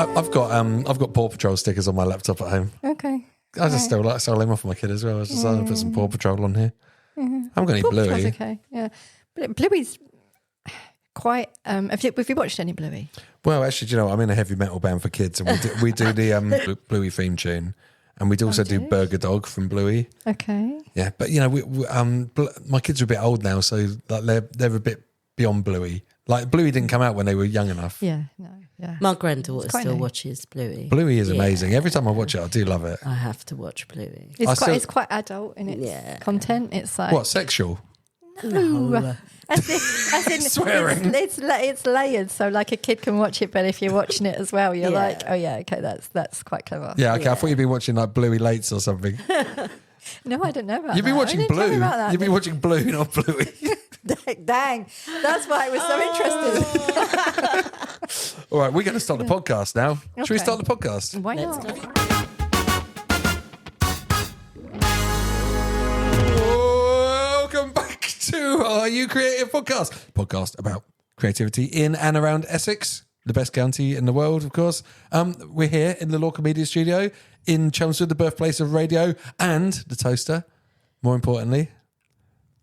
I've got Paw Patrol stickers on my laptop at home. Okay. I just stole them off of my kid as well. I was just put some Paw Patrol on here. I haven't got any Paw Bluey. Patrol's okay, yeah. Bluey's quite. Have you watched any Bluey? Well, actually, do you know, I'm in a heavy metal band for kids, and we do the Bluey theme tune, and we'd also do Burger Dog from Bluey. Okay. Yeah, but you know, my kids are a bit old now, so like they're a bit beyond Bluey. Like Bluey didn't come out when they were young enough. Yeah, no, yeah. My granddaughter still watches Bluey. Bluey is amazing. Every time I watch it, I do love it. I have to watch Bluey. It's quite adult in its content. It's like what, sexual? No. As in Swearing. It's layered, so like a kid can watch it, but if you're watching it as well, you're like, oh yeah, okay, that's quite clever. Yeah, okay. I thought you'd been watching like Bluey Lates or something. No, I don't know about You've been watching Blue. You've been watching Blue, not Bluey. Dang, that's why I was so interested. All right, we're going to start the podcast now. Okay. Should we start the podcast? Why not? Welcome back to Are You Creative podcast about creativity in and around Essex, the best county in the world, of course. We're here in the Lorca Media Studio in Chelmsford, the birthplace of radio and the toaster, more importantly.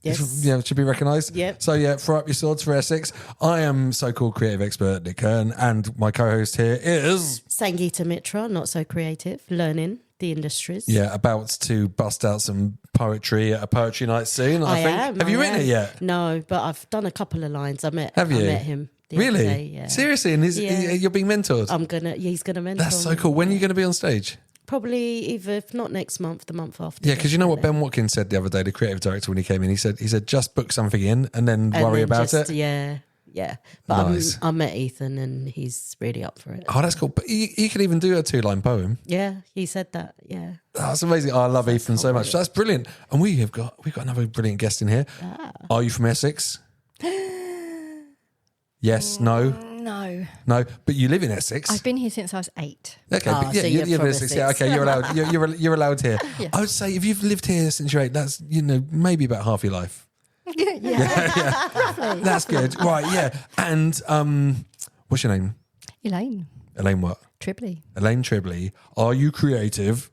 Yes. Yeah, it should be recognised. Yep. So, yeah, throw up your swords for Essex. I am so-called creative expert Nick Kern, and my co-host here is... Sangeeta Mitra, not so creative, learning the industries. Yeah, about to bust out some poetry at a poetry night soon, I think. Have you written it yet? No, but I've done a couple of lines. I met him the really? other day, yeah. Seriously? And you're being mentored? He's going to mentor That's so cool. When are you going to be on stage? Probably either, if not next month, the month after. Yeah, because you know what Ben Watkins said the other day, the creative director, when he came in, he said just book something in and then worry about it. Yeah. But nice. I met Ethan and he's really up for it. Oh, that's cool. But he could even do a 2-line poem. Yeah, he said that. Yeah. That's amazing. I love Ethan so much. That's brilliant. And we've got another brilliant guest in here. Are you from Essex? Yes, no. No, but you live in Essex. I've been here since I was 8. Okay, but yeah, so you you're live in from Essex. Essex. Yeah, okay, you're allowed. You're allowed here. Yeah. I would say if you've lived here since you're 8, that's maybe about half your life. Yeah. Roughly. That's good. Right, yeah. And what's your name? Elaine. Elaine what? Tribley. Elaine Tribley. Are you creative?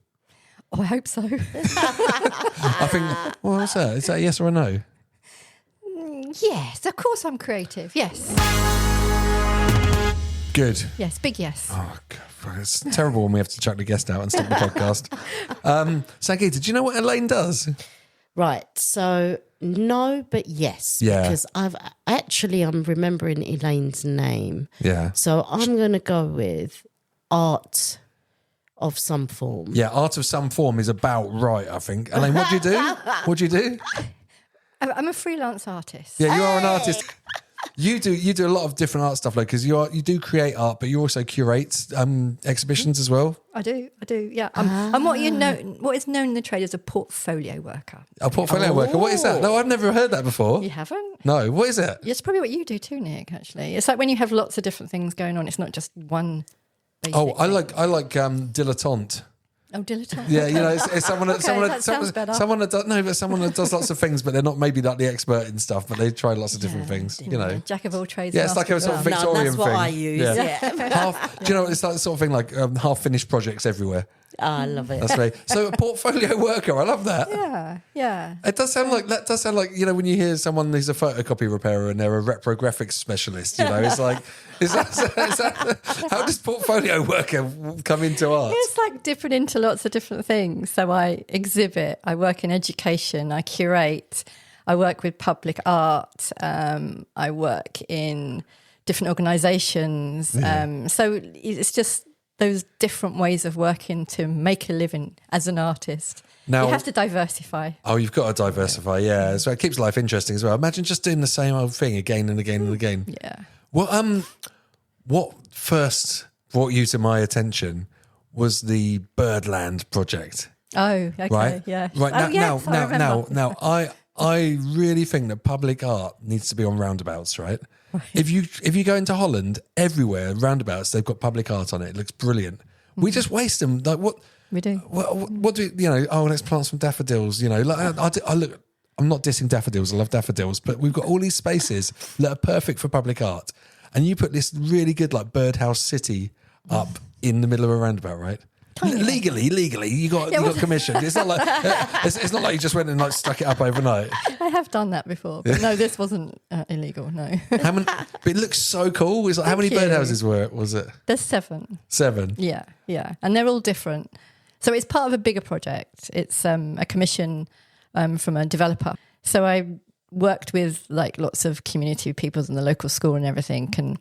Oh, I hope so. I think. Well, what's that? Is that a yes or a no? Yes, of course I'm creative. Yes. Good. Yes, big yes. Oh, God, it's terrible when we have to chuck the guest out and stop the podcast. Sangeeta, do you know what Elaine does? Right. So no, but yes. Yeah. Because I'm remembering Elaine's name. Yeah. So I'm going to go with art of some form. Yeah, art of some form is about right, I think. Elaine, what do you do? What do you do? I'm a freelance artist. Yeah, you are an artist. You do a lot of different art stuff, like because you do create art, but you also curate exhibitions as well. I do. Yeah, I'm what is known in the trade as a portfolio worker. A portfolio worker. What is that? No, I've never heard that before. You haven't? No. What is it? It's probably what you do too, Nick. Actually, it's like when you have lots of different things going on. It's not just one. Oh, I like dilettante. Oh, dilettante. Yeah, you know, it's someone that someone that does lots of things, but they're not maybe like the expert in stuff, but they try lots of different things. You know, jack of all trades. Yeah, it's like a sort of Victorian that's what thing. I use. Yeah. Do you know? It's like the sort of thing like half finished projects everywhere. Oh, I love it. That's right. So a portfolio worker, I love that. Yeah. It does sound like that. Does sound like, you know, when you hear someone who's a photocopy repairer and they're a reprographics specialist. You know, it's like is that how does portfolio worker come into art? It's like dipping into lots of different things. So I exhibit, I work in education, I curate, I work with public art, I work in different organisations. Yeah. So it's just those different ways of working to make a living as an artist. Now, you have to diversify. Oh, you've got to diversify, yeah. So it keeps life interesting as well. Imagine just doing the same old thing again and again and again. Yeah. Well, what first brought you to my attention was the Birdland project. Oh, okay, right? Yeah. Right, now, I really think that public art needs to be on roundabouts, right? If you go into Holland, everywhere roundabouts, they've got public art on it. It looks brilliant. We just waste them. Like what? We do. What do you know? Oh, let's plant some daffodils. You know, like I look. I'm not dissing daffodils. I love daffodils, but we've got all these spaces that are perfect for public art, and you put this really good like birdhouse city up in the middle of a roundabout, right? Legally, you got commissioned. It's not like it's not like you just went and like stuck it up overnight. I have done that before, but no, this wasn't illegal. No. But it looks so cool. It's like, how many birdhouses was it? There's 7. 7. Yeah, and they're all different. So it's part of a bigger project. It's a commission from a developer. So I worked with like lots of community people in the local school and everything. And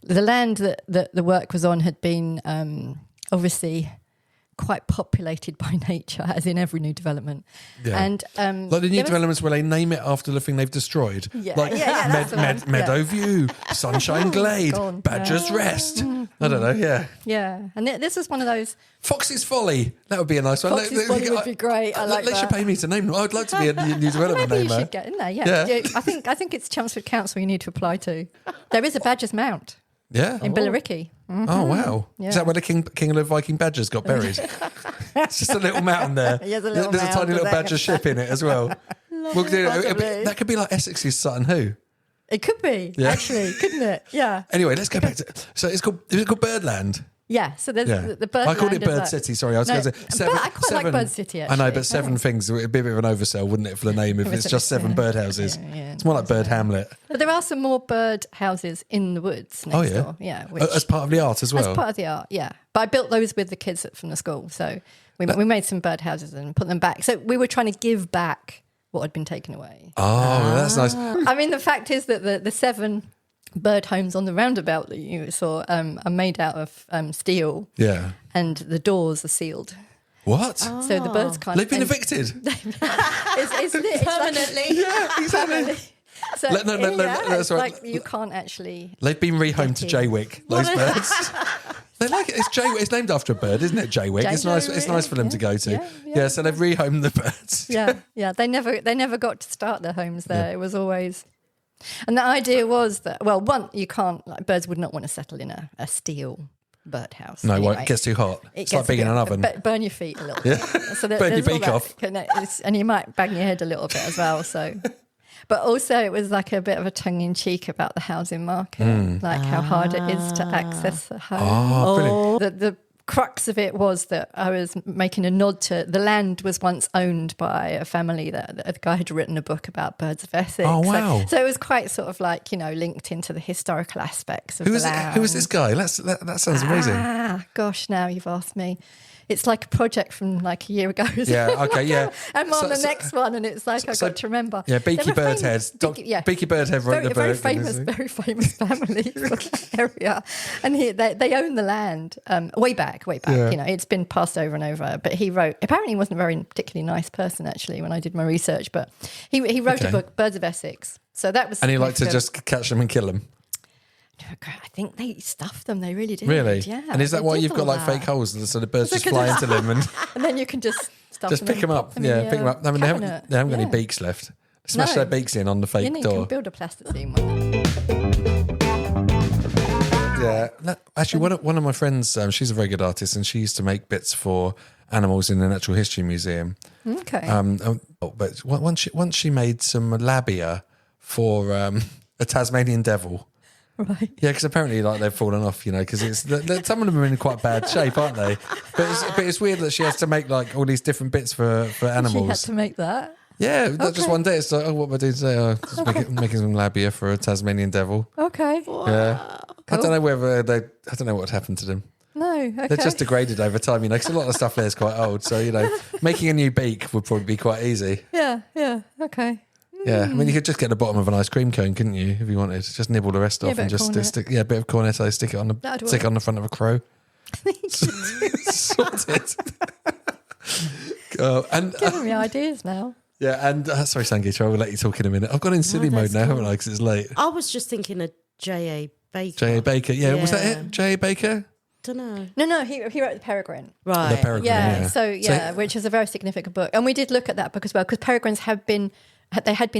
the land that the work was on had been obviously quite populated by nature, as in every new development. Yeah. And like the new developments where they name it after the thing they've destroyed. Yeah. Like Meadow View, Sunshine Glade, Gone. Badger's Rest. I don't know, yeah. Yeah, and this was one of those. Fox's Folly. That would be a nice one. Fox's Folly would be great. I like they that. should pay me to name them. I would like to be a new development Maybe namer. you should get in there, yeah. I think it's Chelmsford Council you need to apply to. There is a Badger's Mount Yeah. in Billericay. Oh, wow. Yeah. Is that where the king of the Viking badgers got buried? It's just a little mountain there. There's a little There's a mound tiny little there. badger ship in it as well. That could be like Essex's Sutton Hoo. It could be, actually, couldn't it? Yeah. Anyway, let's go back to... So is it called Birdland? Yeah, so there's the Bird I called it Land is Bird like- City, sorry. I was No, going to say... I quite like Bird City, I know, actually. but 7 things, it would be a bit of an oversell, wouldn't it, for the name if it's just 7 birdhouses? Yeah. It's more like Bird Hamlet. But there are some more bird houses in the woods next door. Yeah, As part of the art as well? As part of the art, yeah. But I built those with the kids from the school. So we made some bird houses and put them back. So we were trying to give back what had been taken away. Oh, that's nice. I mean, the fact is that the 7 bird homes on the roundabout that you saw are made out of steel. Yeah. And the doors are sealed. What? So the birds can't... They've been evicted? it's Permanently. Yeah, exactly. So that's right. like you can't actually... They've been rehomed to Jaywick, those birds. They like it. It's named after a bird, isn't it, Jaywick? It's nice. It's nice for them to go to. Yeah, so they've rehomed the birds. Yeah. They never got to start their homes there. Yeah. It was always... And the idea was that, well, you can't... Like, birds would not want to settle in a steel birdhouse. No, anyway. it gets too hot. It's like being in an oven. Burn your feet a little Yeah. bit. So burn your beak off. And you might bang your head a little bit as well, so... But also it was like a bit of a tongue-in-cheek about the housing market, like how hard it is to access a home. Oh, brilliant. The crux of it was that I was making a nod to the land was once owned by a family that the guy had written a book about birds of Essex. Oh, wow. So it was quite sort of like, linked into the historical aspects of the land. Who was this guy? That sounds amazing. Gosh, now you've asked me. It's like a project from like a year ago. Yeah, okay, yeah. I'm on the next one and it's like I've got to remember. Yeah, Beaky Birdhead. Beaky Birdhead wrote the book. Very famous family from the area. And they own the land way back. Yeah. It's been passed over and over. But he wrote, apparently he wasn't a very particularly nice person actually when I did my research, but he wrote a book, Birds of Essex. So that was... And he liked to just catch them and kill them. I think they stuffed them. They really did. Really? Yeah. And is that why you've got like fake holes so the birds just fly into them and then you can just stuff just them pick them up? Yeah, pick them up. I mean, they haven't got any beaks left. Smash their beaks in on the fake door. You can build a plasticine one. Yeah. Actually, one of my friends, she's a very good artist, and she used to make bits for animals in the Natural History Museum. Okay. But once she made some labia for a Tasmanian devil. Right. Yeah, because apparently they've fallen off, because some of them are in quite bad shape, aren't they? But it's weird that she has to make like all these different bits for animals. She had to make that. Yeah, not just one day. It's like, what am I doing today? Just making some labia for a Tasmanian devil. Okay. Yeah. Cool. I don't know I don't know what happened to them. No, okay. They're just degraded over time, because a lot of stuff there is quite old. So, making a new beak would probably be quite easy. Yeah, okay. Yeah, I mean, you could just get the bottom of an ice cream cone, couldn't you, if you wanted? Just nibble the rest off and just stick a bit of cornetto, stick it on the front of a crow. Sorted. Giving me ideas now. Yeah, and sorry, Sangeeta, I will let you talk in a minute. I've gone in silly mode now, haven't I? Because it's late. I was just thinking of J.A. Baker. J.A. Baker, yeah. Was that it? J.A. Baker? Don't know. No, he wrote The Peregrine. Right. The Peregrine, yeah. So, which is a very significant book. And we did look at that book as well, because peregrines had been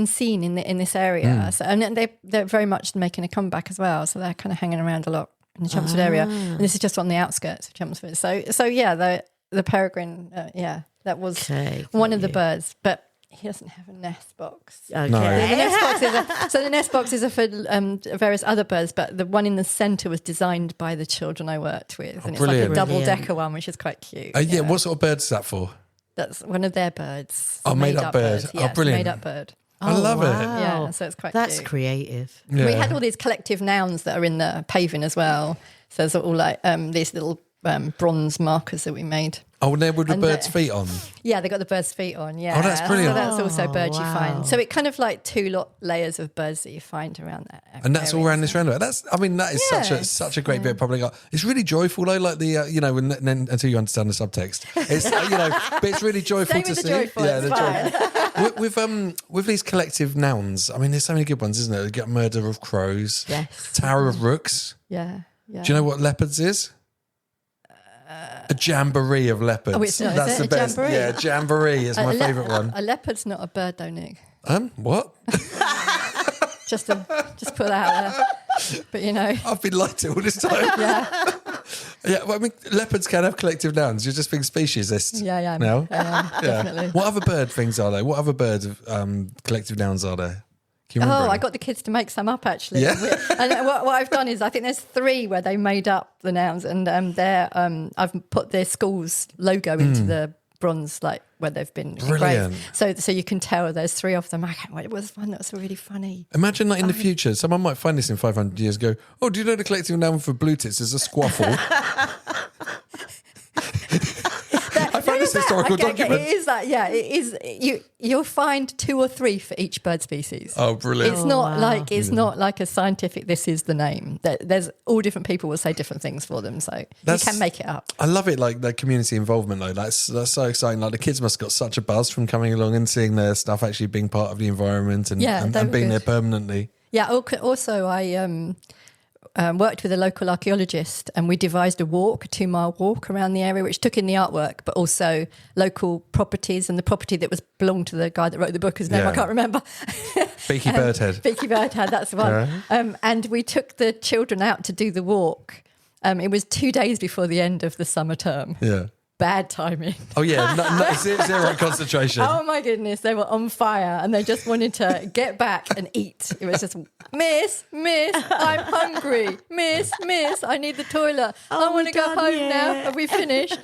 seen in this area. So, and they're very much making a comeback as well. So they're kind of hanging around a lot in the Chelmsford area. And this is just on the outskirts of Chelmsford. So yeah, the peregrine, that was one of the birds. But He doesn't have a nest box. Okay. No. The nest boxes are for various other birds, but the one in the centre was designed by the children I worked with, and it's like a brilliant. double-decker one, which is quite cute. Yeah, what sort of bird is that for? That's one of their birds. Oh, made-up bird. Yeah, Oh, brilliant. Made-up bird. I love it. Yeah, so it's quite That's cute. creative. Yeah. We had all these collective nouns that are in the paving as well. So there's all like these little bronze markers that we made. Oh, and they're with the And bird's the- feet on. Yeah, they got the bird's feet on. Yeah, Oh, that's brilliant. So that's also birds you wow. find. So it kind of like two layers of birds that you find around that. And that's all area. around this roundabout. That is Yeah. such a great bit of public art. It's really joyful though, like the until you understand the subtext. It's but it's really joyful Stay to with the see. joyful, it's joyful. With these collective nouns, I mean, there's so many good ones, isn't there? You get Murder of Crows, Yes. Tower of Rooks. Yeah. Do you know what leopards is? A jamboree of leopards. Oh, it's not, is That's it? the A best. jamboree? Yeah, jamboree is my favourite one. A leopard's not a bird, though, Nick. What? Just put that out there. But you know, I've been lied to all this time. yeah, Yeah, well, I mean, leopards can have collective nouns. You're just being speciesist. yeah, No? definitely. What other bird things are there? What other bird collective nouns are there? Can you remember? Oh, I any? got the kids to make some up actually. Yeah. And what I've done is I think there's 3 where they made up the nouns, and I've put their school's logo into the bronze, like where they've been Brilliant. engraved. So you can tell there's 3 of them. I can't wait. It was fun. That was really funny. Imagine that in the future, someone might find this in 500 years and go, oh, do you know the collective noun for blue tits is a squaffle? I found this historical document. It is that. Yeah, it is. You'll find 2 or 3 for each bird species. Oh, brilliant. It's not like a scientific. This is the name. There's all different people will say different things for them, so you can make it up. I love it, like the community involvement though. That's so exciting. Like the kids must have got such a buzz from coming along and seeing their stuff actually being part of the environment and, Yeah, and, they and were being good. there permanently. Yeah. Also, I worked with a local archaeologist, and we devised a 2-mile walk around the area, which took in the artwork, but also local properties, and the property that belonged to the guy that wrote the book, his name I can't remember. Beaky Birdhead. Beaky Birdhead, that's the one. And we took the children out to do the walk. It was 2 days before the end of the summer term. Yeah. Bad timing. Oh yeah, zero concentration. Oh my goodness, they were on fire and they just wanted to get back and eat. It was just, Miss, I'm hungry. Miss, I need the toilet. I want to go home now. Have we finished?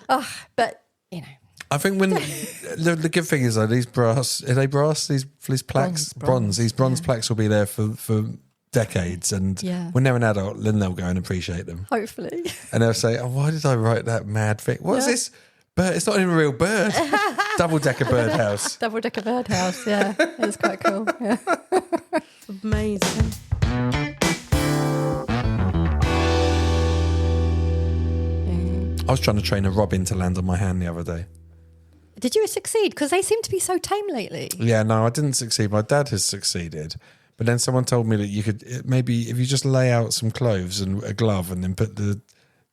Oh, but, you know. I think when the good thing is though, these brass, are they brass? These plaques, bronze. These bronze plaques will be there for decades, and when they're an adult, then they'll go and appreciate them. Hopefully. And they'll say, "Oh, why did I write that mad thing? What's this bird? It's not even a real bird. Double-decker birdhouse." Double-decker birdhouse, yeah. It was quite cool. Yeah. Amazing. I was trying to train a robin to land on my hand the other day. Did you succeed? Because they seem to be so tame lately. Yeah, no, I didn't succeed. My dad has succeeded. But then someone told me that you could maybe if you just lay out some cloves and a glove and then put the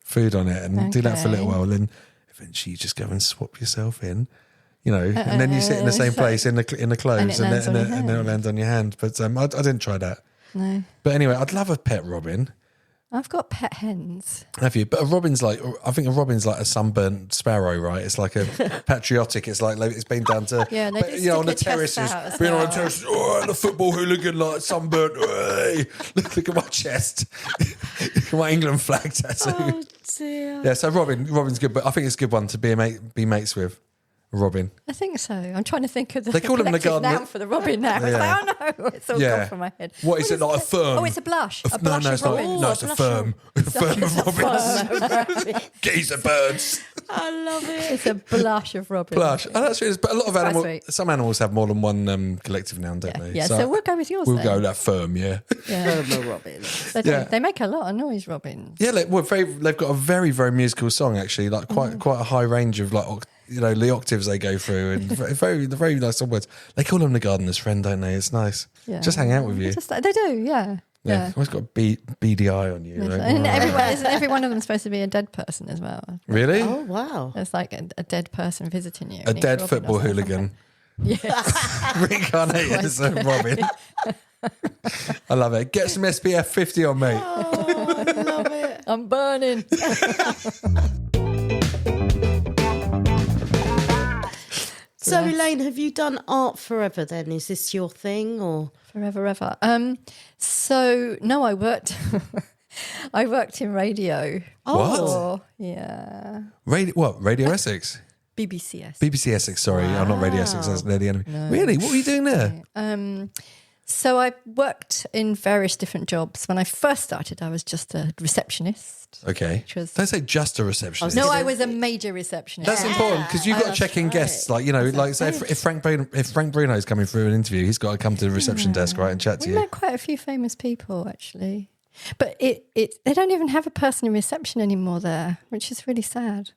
food on it and do that for a little while, then eventually you just go and swap yourself in, and then you sit in the same place in the clothes and then it'll land on your hand. But I didn't try that. No. But anyway, I'd love a pet robin. I've got pet hens. Have you? But I think a robin's like a sunburnt sparrow, right? It's like a patriotic. It's like it's been down to, Yeah, they do stick on the their chests terraces, out as being on well. the terraces. Oh, and a football hooligan, like sunburnt. Hey, look at my chest. Look at my England flag tattoo. Oh dear. Yeah, so Robin's good, but I think it's a good one to be mates with. Robin. I think so. I'm trying to think of the They call them the collective garden- noun for the robin now. It's like, oh no, it's all gone from my head. What is it, like a firm? Oh, it's a blush. A No, blush no, of it's not. robins. No, it's a firm. A firm of robins. Geezer birds. I love it. It's a blush of robins. Blush. Oh, that's really, but a lot of Quite animals, sweet. some animals have more than one collective noun, don't they? Yeah, so we'll go with yours We'll then. go that firm, yeah. Yeah. Firmer robins. They, do. Yeah. They make a lot of noise, robins. Yeah, they've got a very, very musical song actually, like quite a high range of like the octaves they go through, and very nice song words. They call them the gardener's friend, don't they? It's nice. Yeah. Just hang out with you. They do, yeah. Yeah, always got a beady eye on you. Like, And isn't every one of them supposed to be a dead person as well? really? Oh wow. It's like a dead person visiting you. A and each dead robin football does that hooligan something. Yes. reincarnated as a robin. I love it. Get some SPF 50 on me. Oh, I love it. I'm burning. So, Elaine, have you done art forever then? Is this your thing or? Forever, ever. So, no, I worked... I worked in radio. What? Yeah. Radio Essex? BBCS. BBC Essex, sorry. I'm not Radio Essex, that's the enemy. No. Really? What were you doing there? So I worked in various different jobs. When I first started, I was just a receptionist. Okay. Don't say just a receptionist. No, I was a major receptionist. That's important because you've got to check in guests. Like, you know, like say if Frank Bruno's coming through an interview, he's got to come to the reception desk, right, and chat to you. We met quite a few famous people, actually. But they don't even have a person in reception anymore there, which is really sad.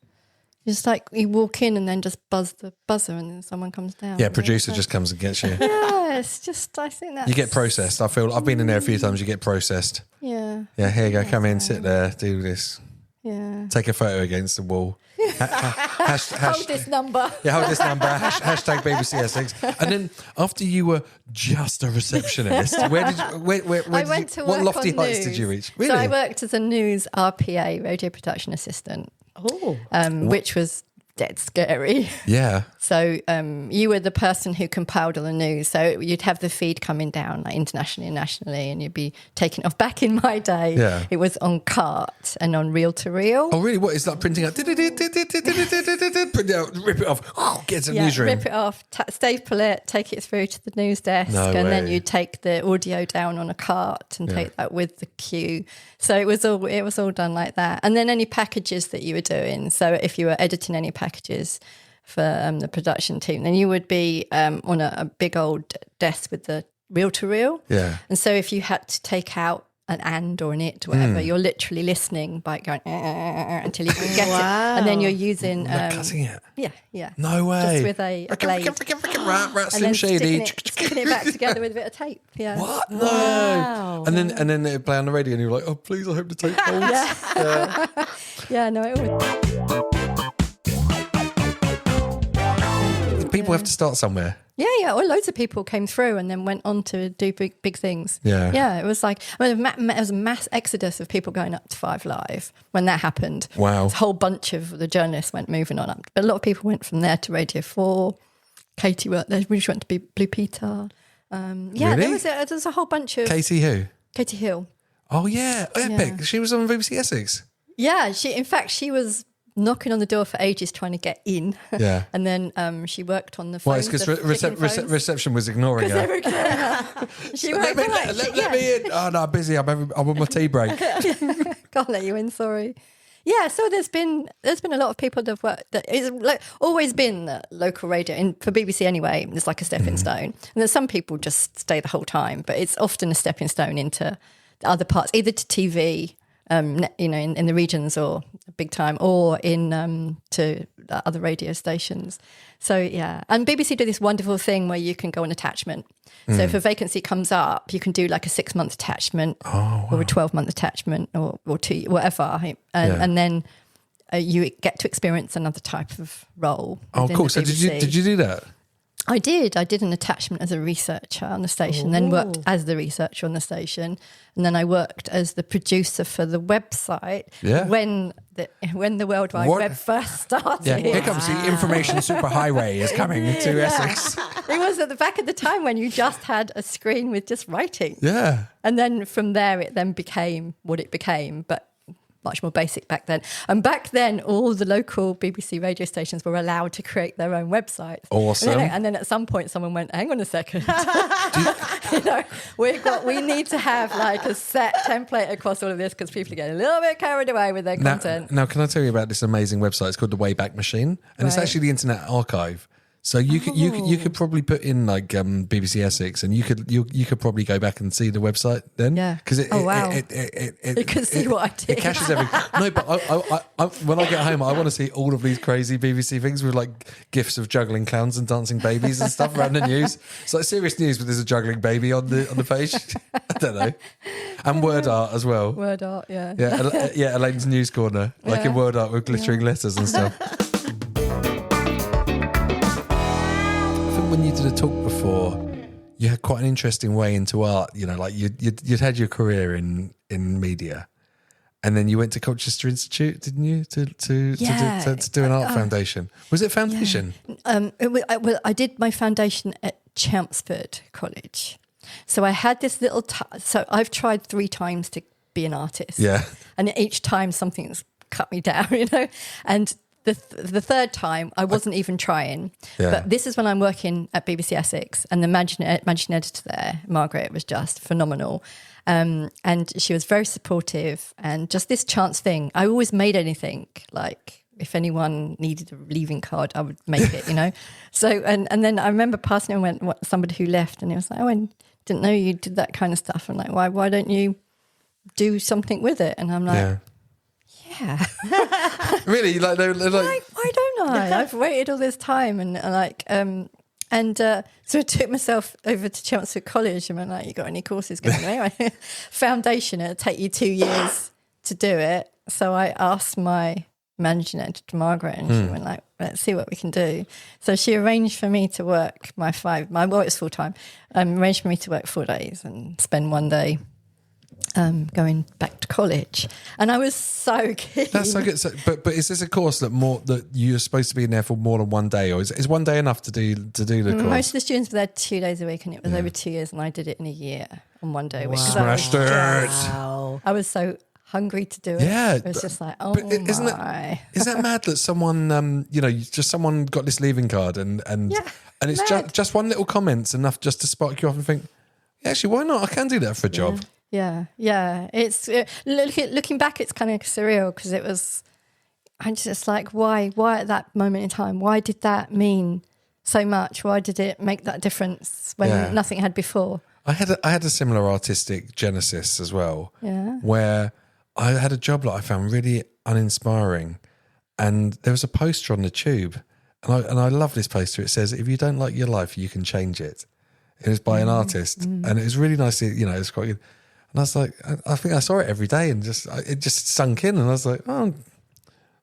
Just like you walk in and then just buzz the buzzer and then someone comes down. Yeah, producer just comes and gets you. Yeah, it's just, I think that's... You get processed. I've been in there a few times, you get processed. Yeah. Yeah, here you go, come in, sit there, do this. Yeah. Take a photo against the wall. Hold this number. Yeah, hold this number. Hashtag BBC Essex. And then after you were just a receptionist, what lofty heights did you reach? Really? So I worked as a news RPA, radio production assistant. Which was dead scary. Yeah. So you were the person who compiled all the news. So you'd have the feed coming down like internationally and nationally, and you'd be taking off. Back in my day, it was on cart and on reel to reel. Oh, really? What is that printing out? Print it out, rip it off, get to the newsroom. Rip it off, staple it, take it through to the news desk, and then you take the audio down on a cart and take that with the cue. So it was all done like that. And then any packages that you were doing. So if you were editing any packages for the production team, then you would be on a big old desk with the reel to reel. Yeah. And so if you had to take out an and or an it or whatever, you're literally listening by going until you can get it. And then you're using... cutting it? Yeah. No way. Just with a blade. Right, and then sticking it back together with a bit of tape. Yeah. What? No. Wow. And then they play on the radio and you're like, oh, please, I hope the tape holds. Yeah, no, it always... People have to start somewhere. Yeah. Well, loads of people came through and then went on to do big things. Yeah. It was like, there was a mass exodus of people going up to 5 Live when that happened. Wow. A whole bunch of the journalists went moving on up. But a lot of people went from there to Radio 4. Katie worked there. We went to Blue Peter. Really? There was a whole bunch of... Katie who? Katie Hill. Oh, yeah. Epic. Yeah. She was on BBC Essex. Yeah. She was... knocking on the door for ages trying to get in. Yeah. And then she worked on the phone. Why? It's because reception was ignoring her. She let me in. Oh, no, I'm busy. I'm on my tea break. Can't let you in, sorry. Yeah, so there's been a lot of people that have worked, that it's like always been that local radio, and for BBC anyway, it's like a stepping stone. And there's some people just stay the whole time, but it's often a stepping stone into the other parts, either to TV, in the regions or big time, or in to other radio stations. So yeah, and BBC do this wonderful thing where you can go on attachment. So if a vacancy comes up, you can do like a 6-month attachment or a 12-month attachment or 2, whatever, and then you get to experience another type of role. Oh, cool! So did you do that? I did an attachment as a researcher on the station, then worked as the researcher on the station, and then I worked as the producer for the website when the World Wide Web first started. Yeah, here comes the information superhighway is coming to Essex. It was at the back of the time when you just had a screen with just writing. Yeah. And then from there it then became what it became, but much more basic back then. And back then, all the local BBC radio stations were allowed to create their own websites. Awesome. And then at some point, someone went, hang on a second. We need to have like a set template across all of this because people are getting a little bit carried away with their content. Now, can I tell you about this amazing website? It's called the Wayback Machine, and it's actually the Internet Archive. So you could probably put in like BBC Essex, and you could probably go back and see the website then. Yeah. Because you can see what I did. It caches everything. No, but I when I get home, I want to see all of these crazy BBC things with like gifs of juggling clowns and dancing babies and stuff around the news. It's like serious news, but there's a juggling baby on the page. I don't know. And word art as well. Word art, yeah. Yeah, Elaine's News Corner, like in word art with glittering letters and stuff. When you did a talk before, you had quite an interesting way into art. You know, like you'd had your career in media, And then you went to Colchester Institute, didn't you, to do an art foundation? Was it foundation? I did my foundation at Chelmsford College. So I had this little... so I've tried 3 times to be an artist. Yeah. And each time something's cut me down, you know. And the third time, I wasn't even trying. Yeah. But this is when I'm working at BBC Essex, and the managing editor there, Margaret, was just phenomenal. And she was very supportive, and just this chance thing. I always made anything, like if anyone needed a leaving card, I would make it, you know. So and then I remember passing it and somebody who left, and he was like, "Oh, I didn't know you did that kind of stuff." I'm like, "Why don't you do something with it?" And I'm like, "Yeah." Really? Like they're like, why don't I? I've waited all this time, so I took myself over to Chelmsford College and went like, "You got any courses going?" Anyway, foundation, it'll take you 2 years to do it. So I asked my managing editor, Margaret, and she went like, "Let's see what we can do." So she arranged for me to work it was full time, arranged for me to work 4 days and spend 1 day going back to college, and I was so keen. That's so good. So, but is this a course that you're supposed to be in there for more than 1 day, or is 1 day enough to do the course? Most of the students were there 2 days a week, and it was over 2 years, and I did it in a year on 1 day a week. Smashed it. Wow. I was so hungry to do it. Yeah, it was just like, oh but isn't my! Is that mad that someone someone got this leaving card and it's just one little comment's enough just to spark you off and think, yeah, actually, why not? I can do that for a job. Yeah. It's looking back, it's kind of surreal because I'm just like, why at that moment in time? Why did that mean so much? Why did it make that difference when nothing had before? I had a similar artistic genesis as well. Yeah. Where I had a job that I found really uninspiring, and there was a poster on the tube, and I love this poster. It says, "If you don't like your life, you can change it." It was by an artist, and it was really nice. It's quite good. And I was like, I think I saw it every day, and it just sunk in. And I was like, oh,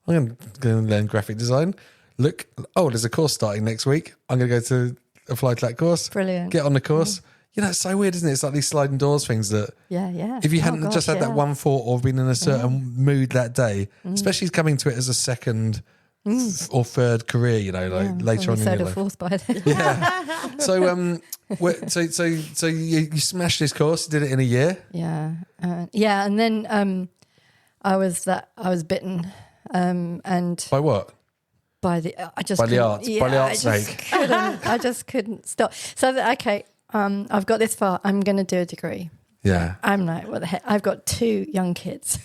I'm going to learn graphic design. Look, there's a course starting next week. I'm going to go to apply to that course. Brilliant. Get on the course. It's so weird, isn't it? It's like these sliding doors things that. Yeah. If you hadn't just had that one thought or been in a certain mood that day, especially coming to it as a second or third career, later on in your life. Third or fourth by then. Yeah. So you smashed this course, did it in a year. Yeah. And then I was bitten, and by what? By the art's sake. I just couldn't stop. So I've got this far. I'm going to do a degree. Yeah. I'm like, what the heck? I've got 2 young kids.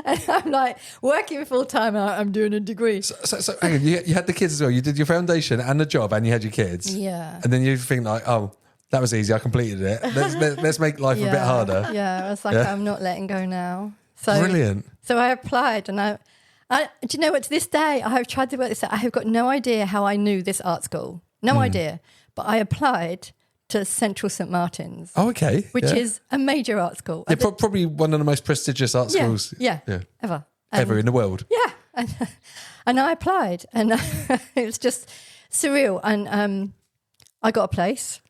And I'm like working full time. I'm doing a degree. So hang on, you had the kids as well. You did your foundation and the job, and you had your kids. Yeah. And then you think like, oh, that was easy. I completed it. Let's make life a bit harder. Yeah. I was like, I'm not letting go now. So brilliant. So I applied, and I do you know what? To this day, I have tried to work this out. I have got no idea how I knew this art school. No idea. But I applied to Central St Martin's. Oh, okay. Which is a major art school. Yeah, probably one of the most prestigious art schools. Yeah. Ever. Ever in the world. Yeah. And I applied, and it was just surreal. And I got a place.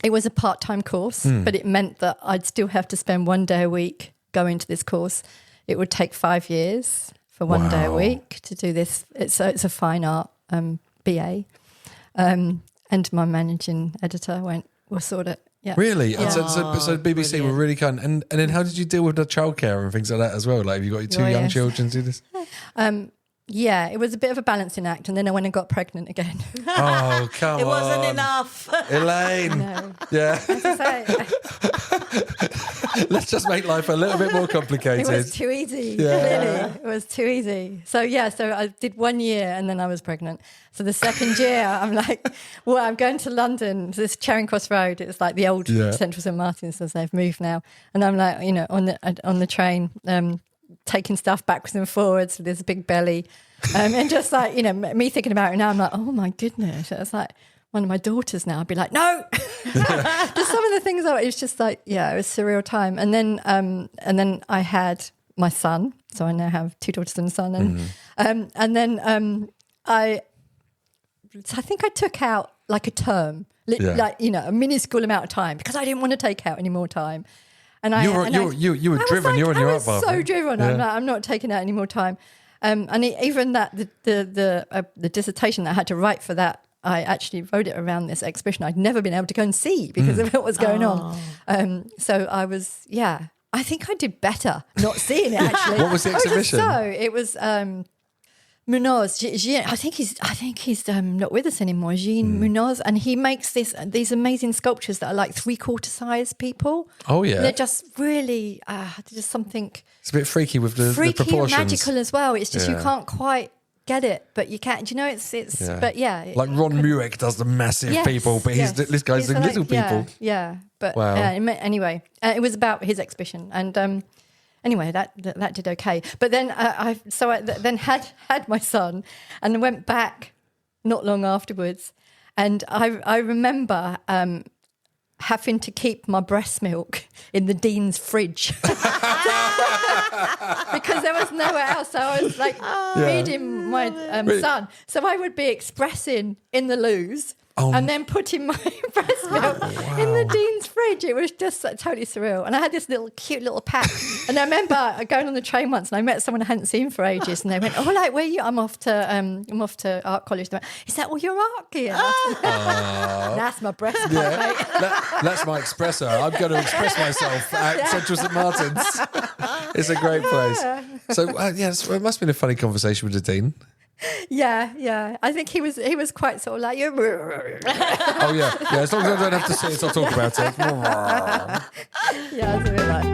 It was a part-time course, but it meant that I'd still have to spend 1 day a week going to this course. It would take 5 years for 1 day a week to do this. It's a fine art BA. And my managing editor went, we'll sort it. Yeah. Really? Yeah. So BBC brilliant. were really kind. And then how did you deal with the childcare and things like that as well? Like, have you got your 2 young children to do this? Yeah, it was a bit of a balancing act. And then I went and got pregnant again. Oh, come on. It wasn't enough. Elaine. No. Yeah. As I say, Let's just make life a little bit more complicated. it was too easy. Clearly, it was too easy. So so I did 1 year, and then I was pregnant. So the second year, I'm like, well, I'm going to London. This Charing Cross Road. It's like the old Central St Martin's, as they've moved now. And I'm like, on the train, taking stuff backwards and forwards with this big belly, and just like me thinking about it now. I'm like, oh my goodness. It's like one of my daughters now. I'd be like, no. Just some of the things. It's just like, it was a surreal time. And then I had my son. So I now have 2 daughters and a son. And then I think I took out like a term, like a minuscule amount of time because I didn't want to take out any more time. And You were driven. You were on your art path. so driven. Yeah. I'm not taking out any more time. Even that the dissertation that I had to write for that, I actually wrote it around this exhibition I'd never been able to go and see because of what was going on. So I was, I think I did better not seeing it actually. What was the exhibition? It was Munoz. I think he's not with us anymore. Jean Munoz, and he makes these amazing sculptures that are like 3/4 size people. Oh yeah, they're just really just something. It's a bit freaky with the Freaky proportions. and magical as well. It's just you can't quite get it, but you can. Do you know? It's. But yeah, like Ron Mueck does the massive people, but this guy's the little people. Yeah. But wow. Anyway, it was about his exhibition, and anyway, that did okay. But then I then had my son, and went back not long afterwards, and I remember having to keep my breast milk in the dean's fridge because there was nowhere else. So I was like feeding my son. So I would be expressing in the loos. And then putting my breast milk in the dean's fridge. It was just totally surreal. And I had this cute little pack. And I remember going on the train once and I met someone I hadn't seen for ages. And they went, "Oh, like, where are you?" I'm off to art college. They went, "Is that all your art gear?" That's my breast milk, mate. That's my espresso. I'm going to express myself at Central St Martin's. It's a great place. So it must have been a funny conversation with the dean. Yeah. I think he was quite sort of like, oh yeah. As long as I don't have to see it, I'll talk about it. Yeah, it's a bit like.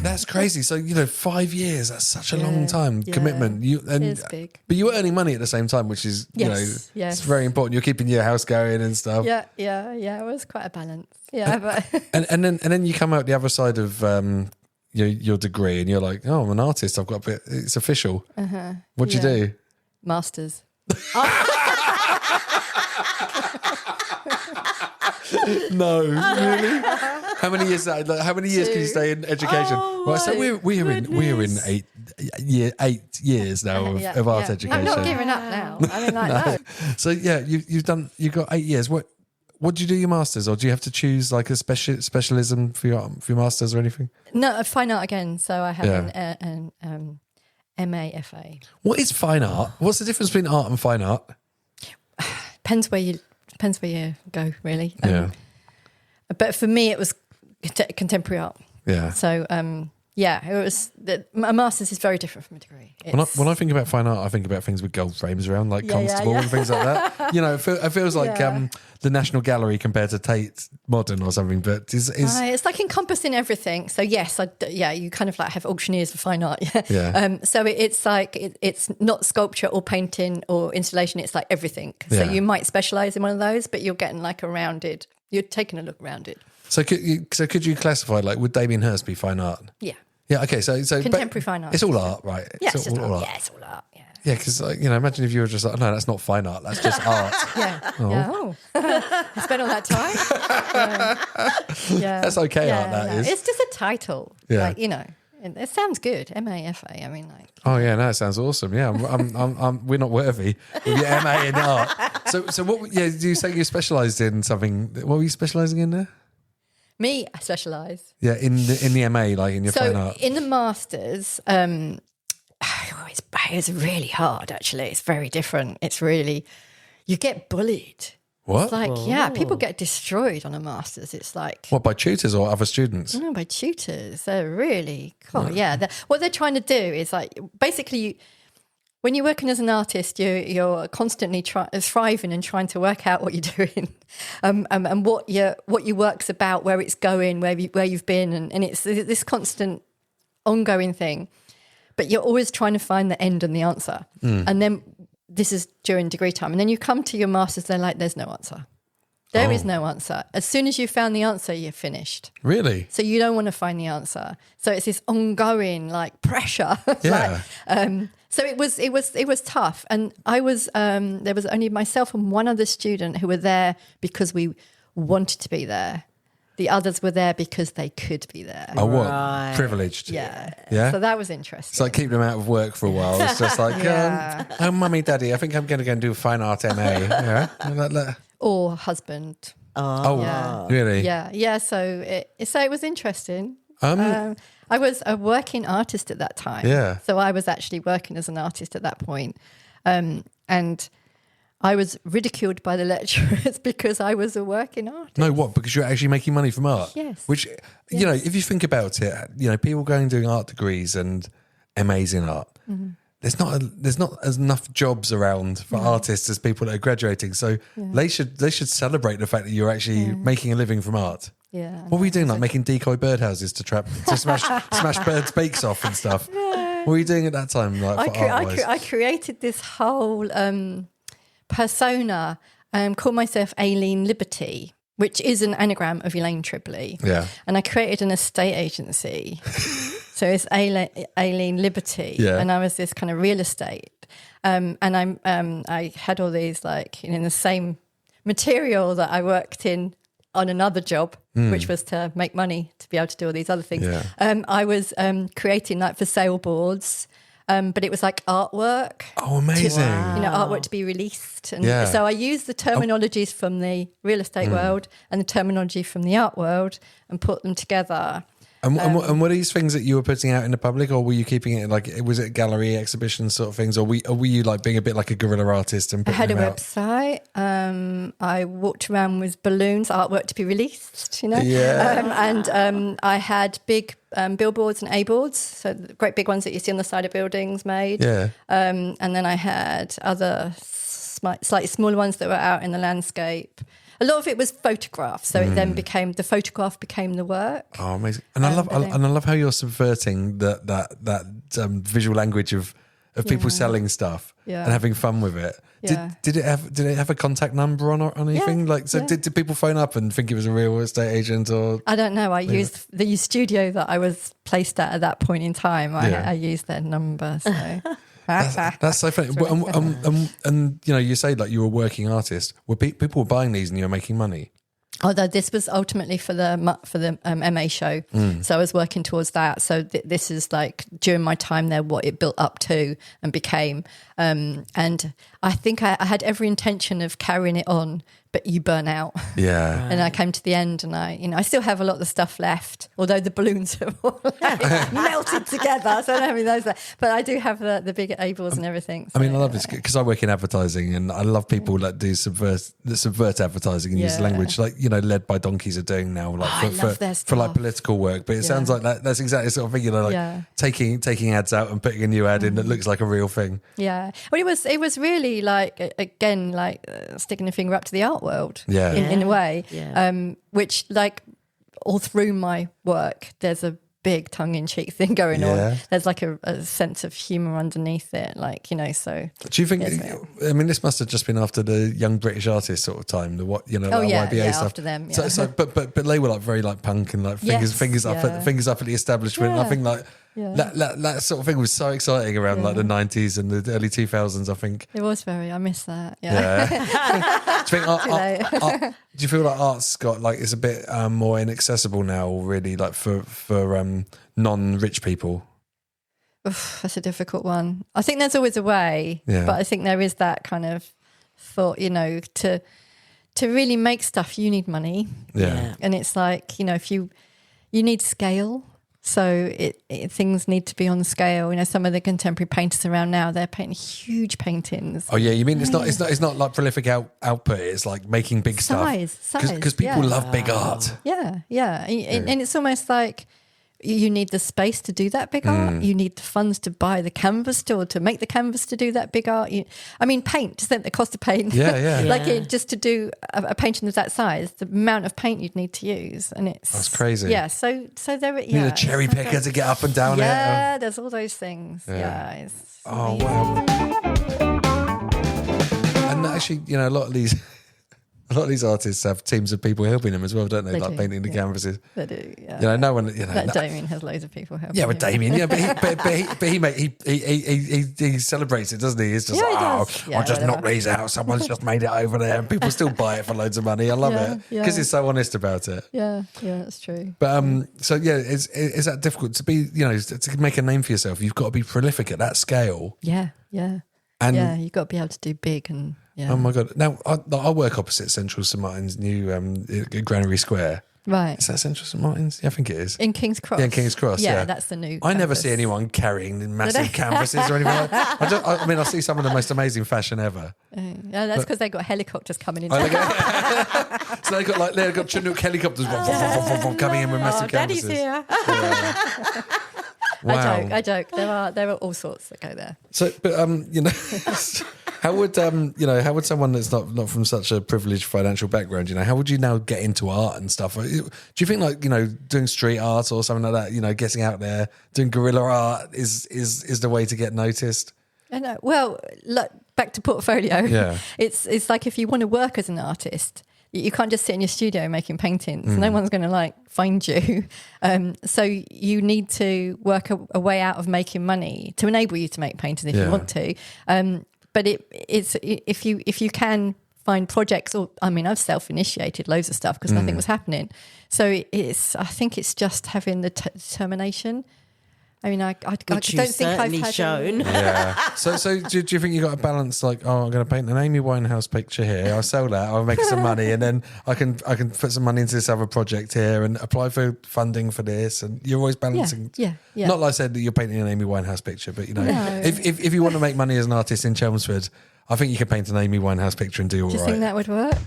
That's crazy. So 5 years. That's such a long time commitment. It's big. But you were earning money at the same time, which is it's very important. You're keeping your house going and stuff. Yeah. It was quite a balance. Yeah, but and then you come out the other side of. Your degree and you're like, oh, I'm an artist. I've got a bit. It's official. What'd you do? Masters. No, really? How many years? How many years can you stay in education? So we're in 8 years now of art education. I'm not giving up now. I mean, no. So you've got 8 years. What do you do your masters, or do you have to choose like a specialism for your masters or anything? No, fine art again. So I have an MA-FA. What is fine art? What's the difference between art and fine art? Depends where you go, really. But for me, it was contemporary art. Yeah. So it was. A master's is very different from a degree. When I think about fine art, I think about things with gold frames around, like Constable and things like that. it feels like the National Gallery compared to Tate Modern or something. But it's like encompassing everything. So yes, you kind of like have auctioneers for fine art. Yeah. So it's like it's not sculpture or painting or installation. It's like everything. So you might specialize in one of those, but you're getting like you're taking a look around it. So could you classify, like, would Damien Hirst be fine art? Yeah. Yeah. Okay. So contemporary fine art. It's all art, right? Yeah, it's all art. Yeah, it's all art. Yeah. Yeah, because imagine if you were just like, no, that's not fine art. That's just art. Yeah. I spent all that time. Yeah. That's okay. Art. That is. It's just a title. Yeah. Like, it sounds good. MA-FA. I mean, like. Oh yeah, no, it sounds awesome. Yeah, we're not worthy with your MA in art. So what? Yeah, do you say you specialised in something? What were you specialising in there? Me, I specialise. Yeah, in the MA, like in your fine art. So in the masters, it's really hard. Actually, it's very different. It's really, you get bullied. What? It's like, people get destroyed on a master's. It's like... What, by tutors or other students? No, by tutors. They're really... Cool. Yeah. What they're trying to do is like, basically, when you're working as an artist, you're constantly thriving and trying to work out what you're doing and what your work's about, where it's going, where you've been. And it's this constant ongoing thing. But you're always trying to find the end and the answer. And then... This is during degree time. And then you come to your master's, they're like, there's no answer. There is no answer. As soon as you found the answer, you're finished. Really? So you don't want to find the answer. So it's this ongoing like pressure. Yeah. So it was tough. And I was, there was only myself and one other student who were there because we wanted to be there. The others were there because they could be there. Oh, what? Right. Privileged. Yeah. Yeah. So that was interesting. It's like keeping them out of work for a while. It's just like, mummy, daddy, I think I'm going to go and do a fine art MA. Yeah. Or husband. Oh, Yeah. really? Yeah. So it was interesting. I was a working artist at that time. Yeah. So I was actually working as an artist at that point. And I was ridiculed by the lecturers because I was a working artist. No, what? Because you're actually making money from art? Yes. Which, you know, if you think about it, you know, people going doing art degrees and MAs in art, there's not as enough jobs around for artists as people that are graduating. So they should celebrate the fact that you're actually making a living from art. Yeah. What were you doing? Like making decoy birdhouses to smash birds' beaks off and stuff? What were you doing at that time? Like I created this whole persona, called myself Aileen Liberty, which is an anagram of Elaine Tribley. Yeah. And I created an estate agency. So it's Aileen Liberty. Yeah. And I was this kind of real estate. And I had all these like in the same material that I worked in on another job, which was to make money to be able to do all these other things. Yeah. I was creating like for sale boards, but it was like artwork. Oh, amazing. You know, artwork to be released. And Yeah. so I used the terminologies from the real estate world and the terminology from the art world and put them together. And were these things that you were putting out in the public, or were you keeping it like, was it gallery exhibition sort of things, or were you like being a bit like a guerrilla artist and I putting had a them out? website. I walked around with balloons, artwork to be released, you know. Yeah. I had big billboards and A-boards, so the great big ones that you see on the side of buildings made. Yeah. And then I had other slightly smaller ones that were out in the landscape. A lot of it was photographs, so it then became the photograph became the work. Oh, amazing! And I love how you're subverting that visual language of people selling stuff and having fun with it. Yeah. Did it have a contact number on anything? Yeah, Like, so did people phone up and think it was a real estate agent, or? I don't know. I used the studio that I was placed at that point in time. I used their number. So That's so funny. And you know, you say like you were a working artist. Were people were buying these and you were making money? Although this was ultimately for the MA show, so I was working towards that. So this is like during my time there, what it built up to and became. And I think I had every intention of carrying it on, but you burn out. Yeah. And I came to the end, and I still have a lot of the stuff left, although the balloons have all melted together. So I don't have any of those left. But I do have the bigger A-balls and everything. So, I mean, I love this because I work in advertising, and I love people that do subvert advertising and use language like, you know, led by donkeys are doing now, like for like political work. But it sounds like that's exactly the sort of thing, you know, like taking ads out and putting a new ad in that looks like a real thing. Yeah. Well, it was really like, again, like sticking a finger up to the art world in a way, which like all through my work, there's a big tongue-in-cheek thing going on. There's like a sense of humour underneath it, like, you know, so. Do you think, I mean, this must have just been after the Young British Artist sort of time, the what, you know, like YBA stuff. After them, So, but they were like very like punk and like fingers up at the establishment. And I think like that sort of thing was so exciting around like the 90s and the early 2000s, I think. It was I miss that. Yeah. Do you feel like art's got like, it's a bit more inaccessible now, really, like for non-rich people? Oof, that's a difficult one. I think there's always a way, but I think there is that kind of thought, you know, to really make stuff, you need money. Yeah. And it's like, you know, if you need scale. So things need to be on scale. You know, some of the contemporary painters around now, they're painting huge paintings. Oh yeah, you mean it's not like prolific output. It's like making big stuff. Because people love big art. Yeah. And it's almost like you need the space to do that big art. You need the funds to buy the canvas to make the canvas to do that big art. I mean, paint, just think the cost of paint. Like just to do a painting of that size, the amount of paint you'd need to use. And that's crazy. Yeah, so there you need a cherry picker to get up and down it. Yeah, there's all those things. Yeah. Oh, wow. And actually, you know, a lot of these artists have teams of people helping them as well, don't they? They like do, painting the canvases. They do, yeah. You know, no one. You know, like Damien has loads of people helping. Yeah, with Damien. Yeah, but he celebrates it, doesn't he? He's just I just knocked these out. Someone's just made it over there, and people still buy it for loads of money. I love it because he's so honest about it. Yeah, that's true. But so yeah, is that difficult to be? You know, to make a name for yourself, you've got to be prolific at that scale. Yeah. And you've got to be able to do big and Yeah. Oh my God. Now, I work opposite Central St Martin's new Granary Square. Right. Is that Central St Martin's? Yeah, I think it is. In King's Cross. Yeah, in King's Cross. Yeah, that's the new. I never campus. see anyone carrying massive canvases or anything like that. I mean, I see some of the most amazing fashion ever. Yeah, that's because they got helicopters coming in. So they've got Chinook helicopters coming in with massive Daddy's canvases. here. Yeah. Wow. I joke. There are all sorts that go there. So, but how would someone that's not from such a privileged financial background, how would you now get into art and stuff? Do you think doing street art or something like that, getting out there, doing guerrilla art is the way to get noticed? I know. Well, look, back to portfolio. Yeah. It's like if you want to work as an artist, you can't just sit in your studio making paintings. No one's going to find you. So you need to work a way out of making money to enable you to make paintings if you want to. But it's if you can find projects, or I've self-initiated loads of stuff because nothing was happening. So I think it's just having the determination. I don't think I've had shown. Yeah. So do you think you got a balance? I'm going to paint an Amy Winehouse picture here. I'll sell that. I'll make some money, and then I can put some money into this other project here and apply for funding for this. And you're always balancing. Yeah. Not like I said that you're painting an Amy Winehouse picture, but if you want to make money as an artist in Chelmsford, I think you can paint an Amy Winehouse picture and do all right. Do you think that would work?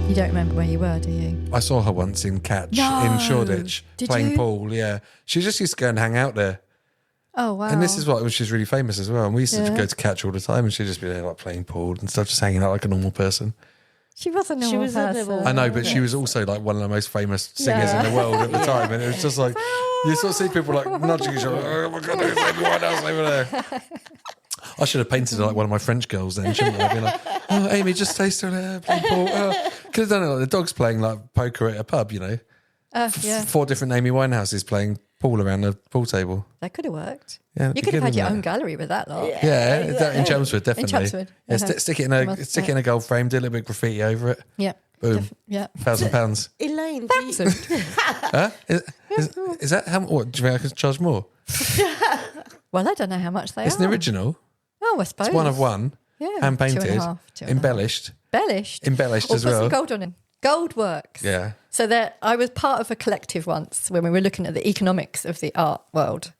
You don't remember where you were, do you? I saw her once in Catch in Shoreditch playing pool. Yeah, she just used to go and hang out there. Oh wow! And this is when she's really famous as well. And we used to go to Catch all the time, and she'd just be there playing pool and stuff, just hanging out like a normal person. She was a normal person. I know, but she was also one of the most famous singers in the world at the time, and it was just you sort of see people nudging each other. Oh my God, there's everyone else over there. I should have painted her like one of my French girls then, shouldn't I? Be like, oh, Amy, just stay still there, playing pool. Could have done it like the dogs playing poker at a pub, Yeah. 4 different Amy Winehouses playing pool around the pool table. That could have worked. Yeah, you could have had your own gallery with that lot. Yeah, in Chelmsford, definitely. In Chelmsford. Yeah, stick it in a gold frame, do a little bit of graffiti over it. Yeah. Boom. Yeah. £1,000. Elaine, Huh? Is that how? What do you think I could charge more? Well, I don't know how much they are. It's an original. Oh, I suppose. It's one of one. Yeah. Hand painted. 2.5. Embellished. Embellished as Put well. some gold on it. Gold works. Yeah. So I was part of a collective once when we were looking at the economics of the art world.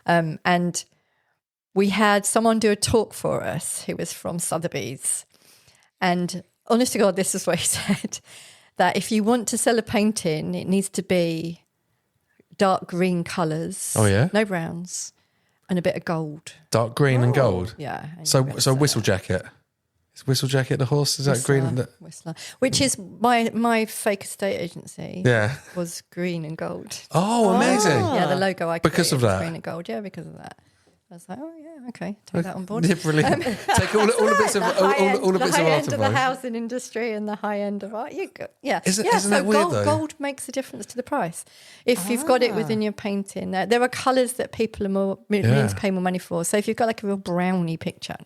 And we had someone do a talk for us who was from Sotheby's. And honest to God, this is what he said, that if you want to sell a painting, it needs to be dark green colours. Oh, yeah? No browns. And a bit of gold. Dark green and gold. Yeah. So Whistle Jacket. Is Whistle Jacket the horse? Is that green? Whistler. Which is my fake estate agency. Yeah. Was green and gold. Oh, amazing. Yeah, the logo I because of created was that. green and gold. Yeah, because of that. I was like, oh yeah, okay, take that on board. Yeah, brilliant. Take all the bits of all the bits of high art end of the housing industry and the high end of art. Isn't so that weird though? Gold makes a difference to the price if you've got it within your painting. There are colours that people are willing to pay more money for. So if you've got a real brownie picture,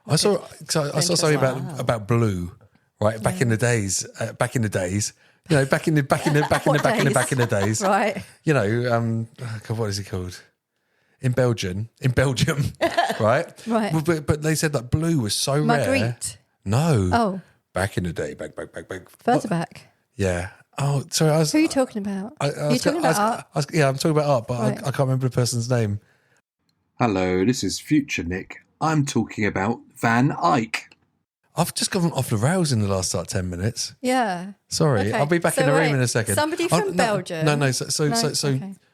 I saw something about blue, right? Back in the days, back in the days, right? God, what is it called? In Belgium, right? Right. But they said that blue was so rare. Marguerite. No. Oh. Back in the day, back. Further back. Yeah. Oh, sorry. Who are you talking about? Are you talking about art? I'm talking about art, but right. I can't remember the person's name. Hello, this is Future Nick. I'm talking about Van Eyck. I've just gone off the rails in the last 10 minutes. Yeah. Sorry, okay. I'll be back in the room in a second. Somebody from Belgium. No.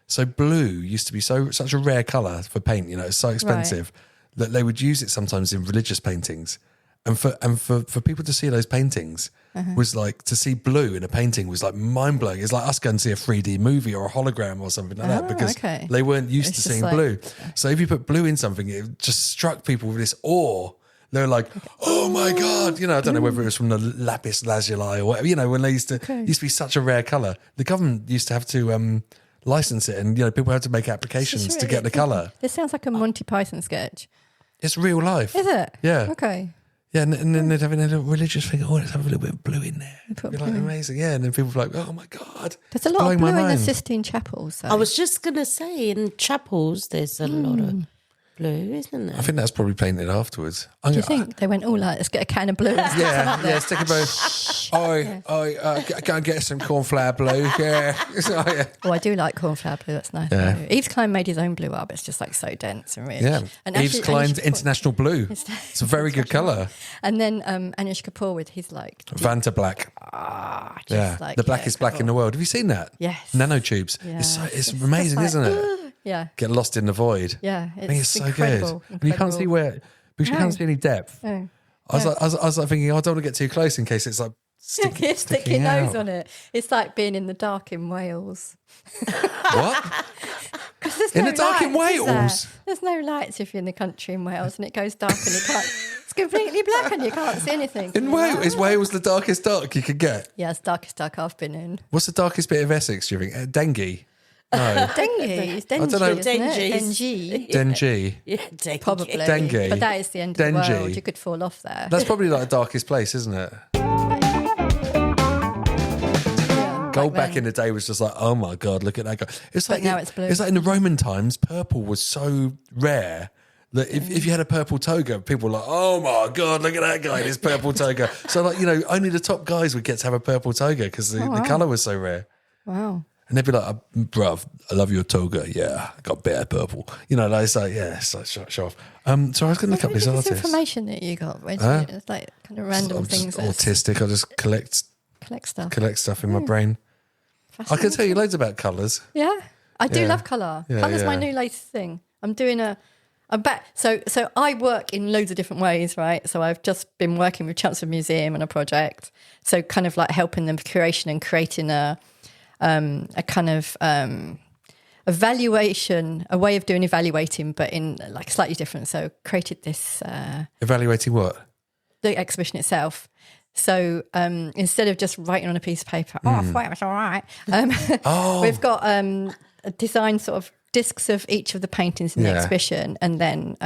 So blue used to be such a rare colour for paint. It's so expensive that they would use it sometimes in religious paintings, and for people to see those paintings was to see blue in a painting was mind blowing. It's like us going to see a 3D movie or a hologram or something like that because they weren't used to seeing blue. So if you put blue in something, it just struck people with this awe. They were like, "Oh my God!" I don't know whether it was from the lapis lazuli or whatever. When they used to be such a rare colour, the government used to have to license it, and people had to make applications to get the colour. This sounds like a Monty Python sketch. It's real life. Is it? Yeah. Okay. Yeah, and then they'd have a little religious thing. Oh, let's have a little bit of blue in there. It'd be amazing. Yeah, and then people were like, "Oh my God!" There's a lot of blue in the Sistine Chapel. So. I was just gonna say in chapels, there's a lot of. blue, isn't I it? think that's probably painted afterwards. Do you think they went all like, let's get a can of blue? Yeah, stick a blue. Go and get some cornflower blue. Yeah. So, yeah. Oh, I do like cornflower blue. That's nice. Yeah. Yves Klein made his own blue up. It's just like so dense and rich. Yeah. And Yves Klein's International Blue. It's a very good colour. And then Anish Kapoor with his like Vanta Black. just like, the blackest black in the world. Have you seen that? Yes. Nanotubes. Yeah. It's amazing, isn't it? Yeah. Get lost in the void. Yeah. I think it's so incredible. good. And you can't see where, because you can't see any depth. No. I was like thinking, I don't want to get too close in case it's like Stick your sticking nose out. on it. It's like being in the dark in Wales. What? There's In no the dark in lights, is there? Wales? There's no lights if you're in the country in Wales, and it goes dark and you can't. It's completely black and you can't see anything. In Wales? Is Wales the darkest dark you could get? Yeah, it's darkest dark I've been in. What's the darkest bit of Essex, do you think? Dengie? No. Dengue. It's Dengue. don't know. Dengue. Dengie. Yeah, dengue. Probably. Dengue. But that is the end of the Dengue. world. You could fall off there. That's probably like the darkest place, isn't it? Gold back in the day was just like, oh my God, look at that guy. It's like now it's blue. It's like in the Roman times, purple was so rare that if you had a purple toga, people were like, oh my God, look at that guy in his purple toga. So like, only the top guys would get to have a purple toga because the colour was so rare. Wow. And they'd be like, bruv, I love your toga. Yeah, I got better purple. It's like, yeah, it's like show off. So I was going to look up this artist. information that you got. It's like kind of random I'm just things. that autistic. I just collect stuff in my brain. I can tell you loads about colours. Yeah, I do Yeah. love colour. Yeah, Colour's my yeah. new latest thing. I'm doing so I work in loads of different ways, right? So I've just been working with Chelmsford Museum on a project. So kind of like helping them with curation and creating a kind of evaluation, a way of doing evaluating, but in like slightly different. So created this Evaluating what? the exhibition itself. So instead of just writing on a piece of paper, I thought it was all right. We've got designed sort of discs of each of the paintings in the exhibition, and then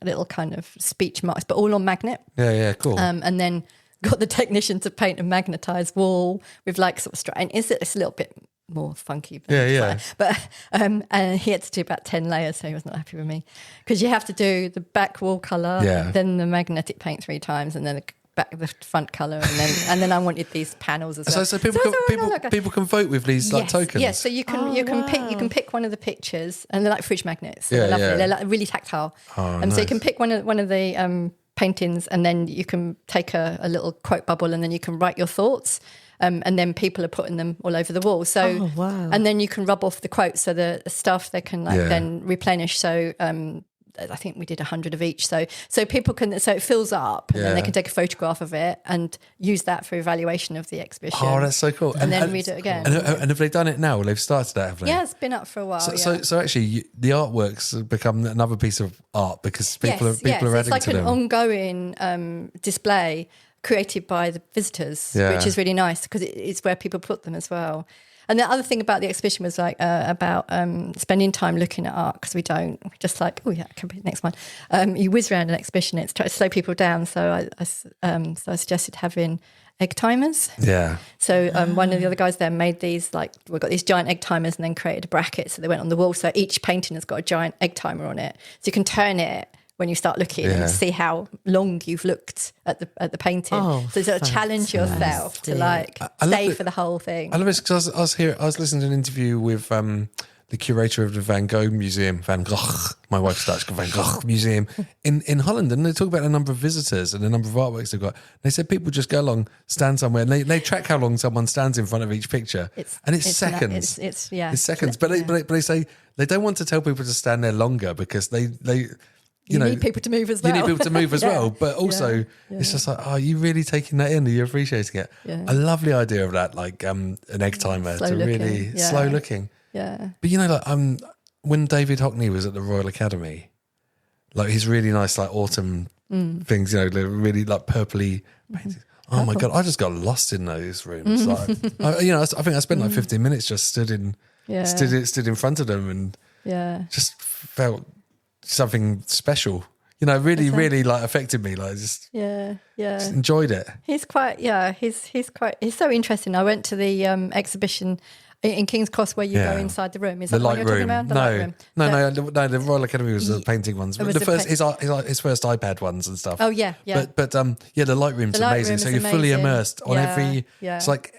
little kind of speech marks, but all on magnet. Yeah, cool. And then got the technician to paint a magnetised wall with like sort of and it's a little bit more funky. But and he had to do about 10 layers, so he was not happy with me because you have to do the back wall colour, then the magnetic paint 3 times, and then the front colour, and then I wanted these panels as well. So people can vote with these like tokens. Yes, so you can pick one of the pictures, and they're like fridge magnets. So they're lovely. Yeah. They're like really tactile. Nice. So you can pick one of the paintings, and then you can take a little quote bubble, and then you can write your thoughts. And then people are putting them all over the wall. So, and then you can rub off the quotes, so the staff they can then replenish. So I think we did 100 of each. So people can, so it fills up, and then they can take a photograph of it and use that for evaluation of the exhibition. Oh, that's so cool. And then read it again. And have they done it now? Well, they've started that, have they? Yeah, it's been up for a while. So actually, the artworks have become another piece of art because people are So adding it's like to an them. ongoing display created by the visitors, which is really nice because it's where people put them as well. And the other thing about the exhibition was like about spending time looking at art, because we just like, oh yeah, it can be the next one. You whiz around an exhibition, it's trying to slow people down. So I suggested having egg timers. Yeah. So one of the other guys there made these, like, we've got these giant egg timers, and then created a bracket. So they went on the wall. So each painting has got a giant egg timer on it. So you can turn it when you start looking and see how long you've looked at the painting. So sort of challenge yourself to like stay for the whole thing. I love it because I was listening to an interview with the curator of the Van Gogh Museum, Van Gogh, my wife's Dutch, Van Gogh Museum in Holland, and they talk about the number of visitors and the number of artworks they've got. They said people just go along, stand somewhere, and they track how long someone stands in front of each picture, and it's seconds. It's seconds. But they say they don't want to tell people to stand there longer because they you know, need people to move as well. You need people to move as well. But also, it's just like, are you really taking that in? Are you appreciating it? Yeah. A lovely idea of that, like an egg timer Slow to looking. really slow looking. Yeah. But like when David Hockney was at the Royal Academy, like his really nice like autumn things, they're really like purpley paintings. Oh my God, I just got lost in those rooms. Like, I think I spent like 15 minutes just stood in front of them and just felt something special, really like affected me, like just enjoyed it. He's so interesting. I went to the exhibition In King's Cross, where you go inside the room, is the that what light you're talking room. about? The light room. No. The Royal Academy was the painting ones. was The the first, his first iPad ones and stuff. Oh yeah. But the light room's The light amazing. room So is you're fully amazing. immersed on every. Yeah. It's like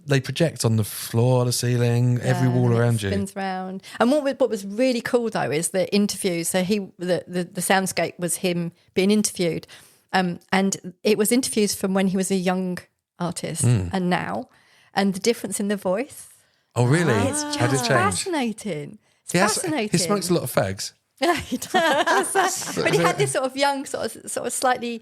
they project on the floor, the ceiling, every wall and around it you. spins round. And what was really cool though is the interviews. So the soundscape was him being interviewed, and it was interviews from when he was a young artist and now, and the difference in the voice. Oh really? It's How did it just change? fascinating. It's fascinating. He smokes a lot of fags. Yeah, he does. But he had this sort of young, sort of slightly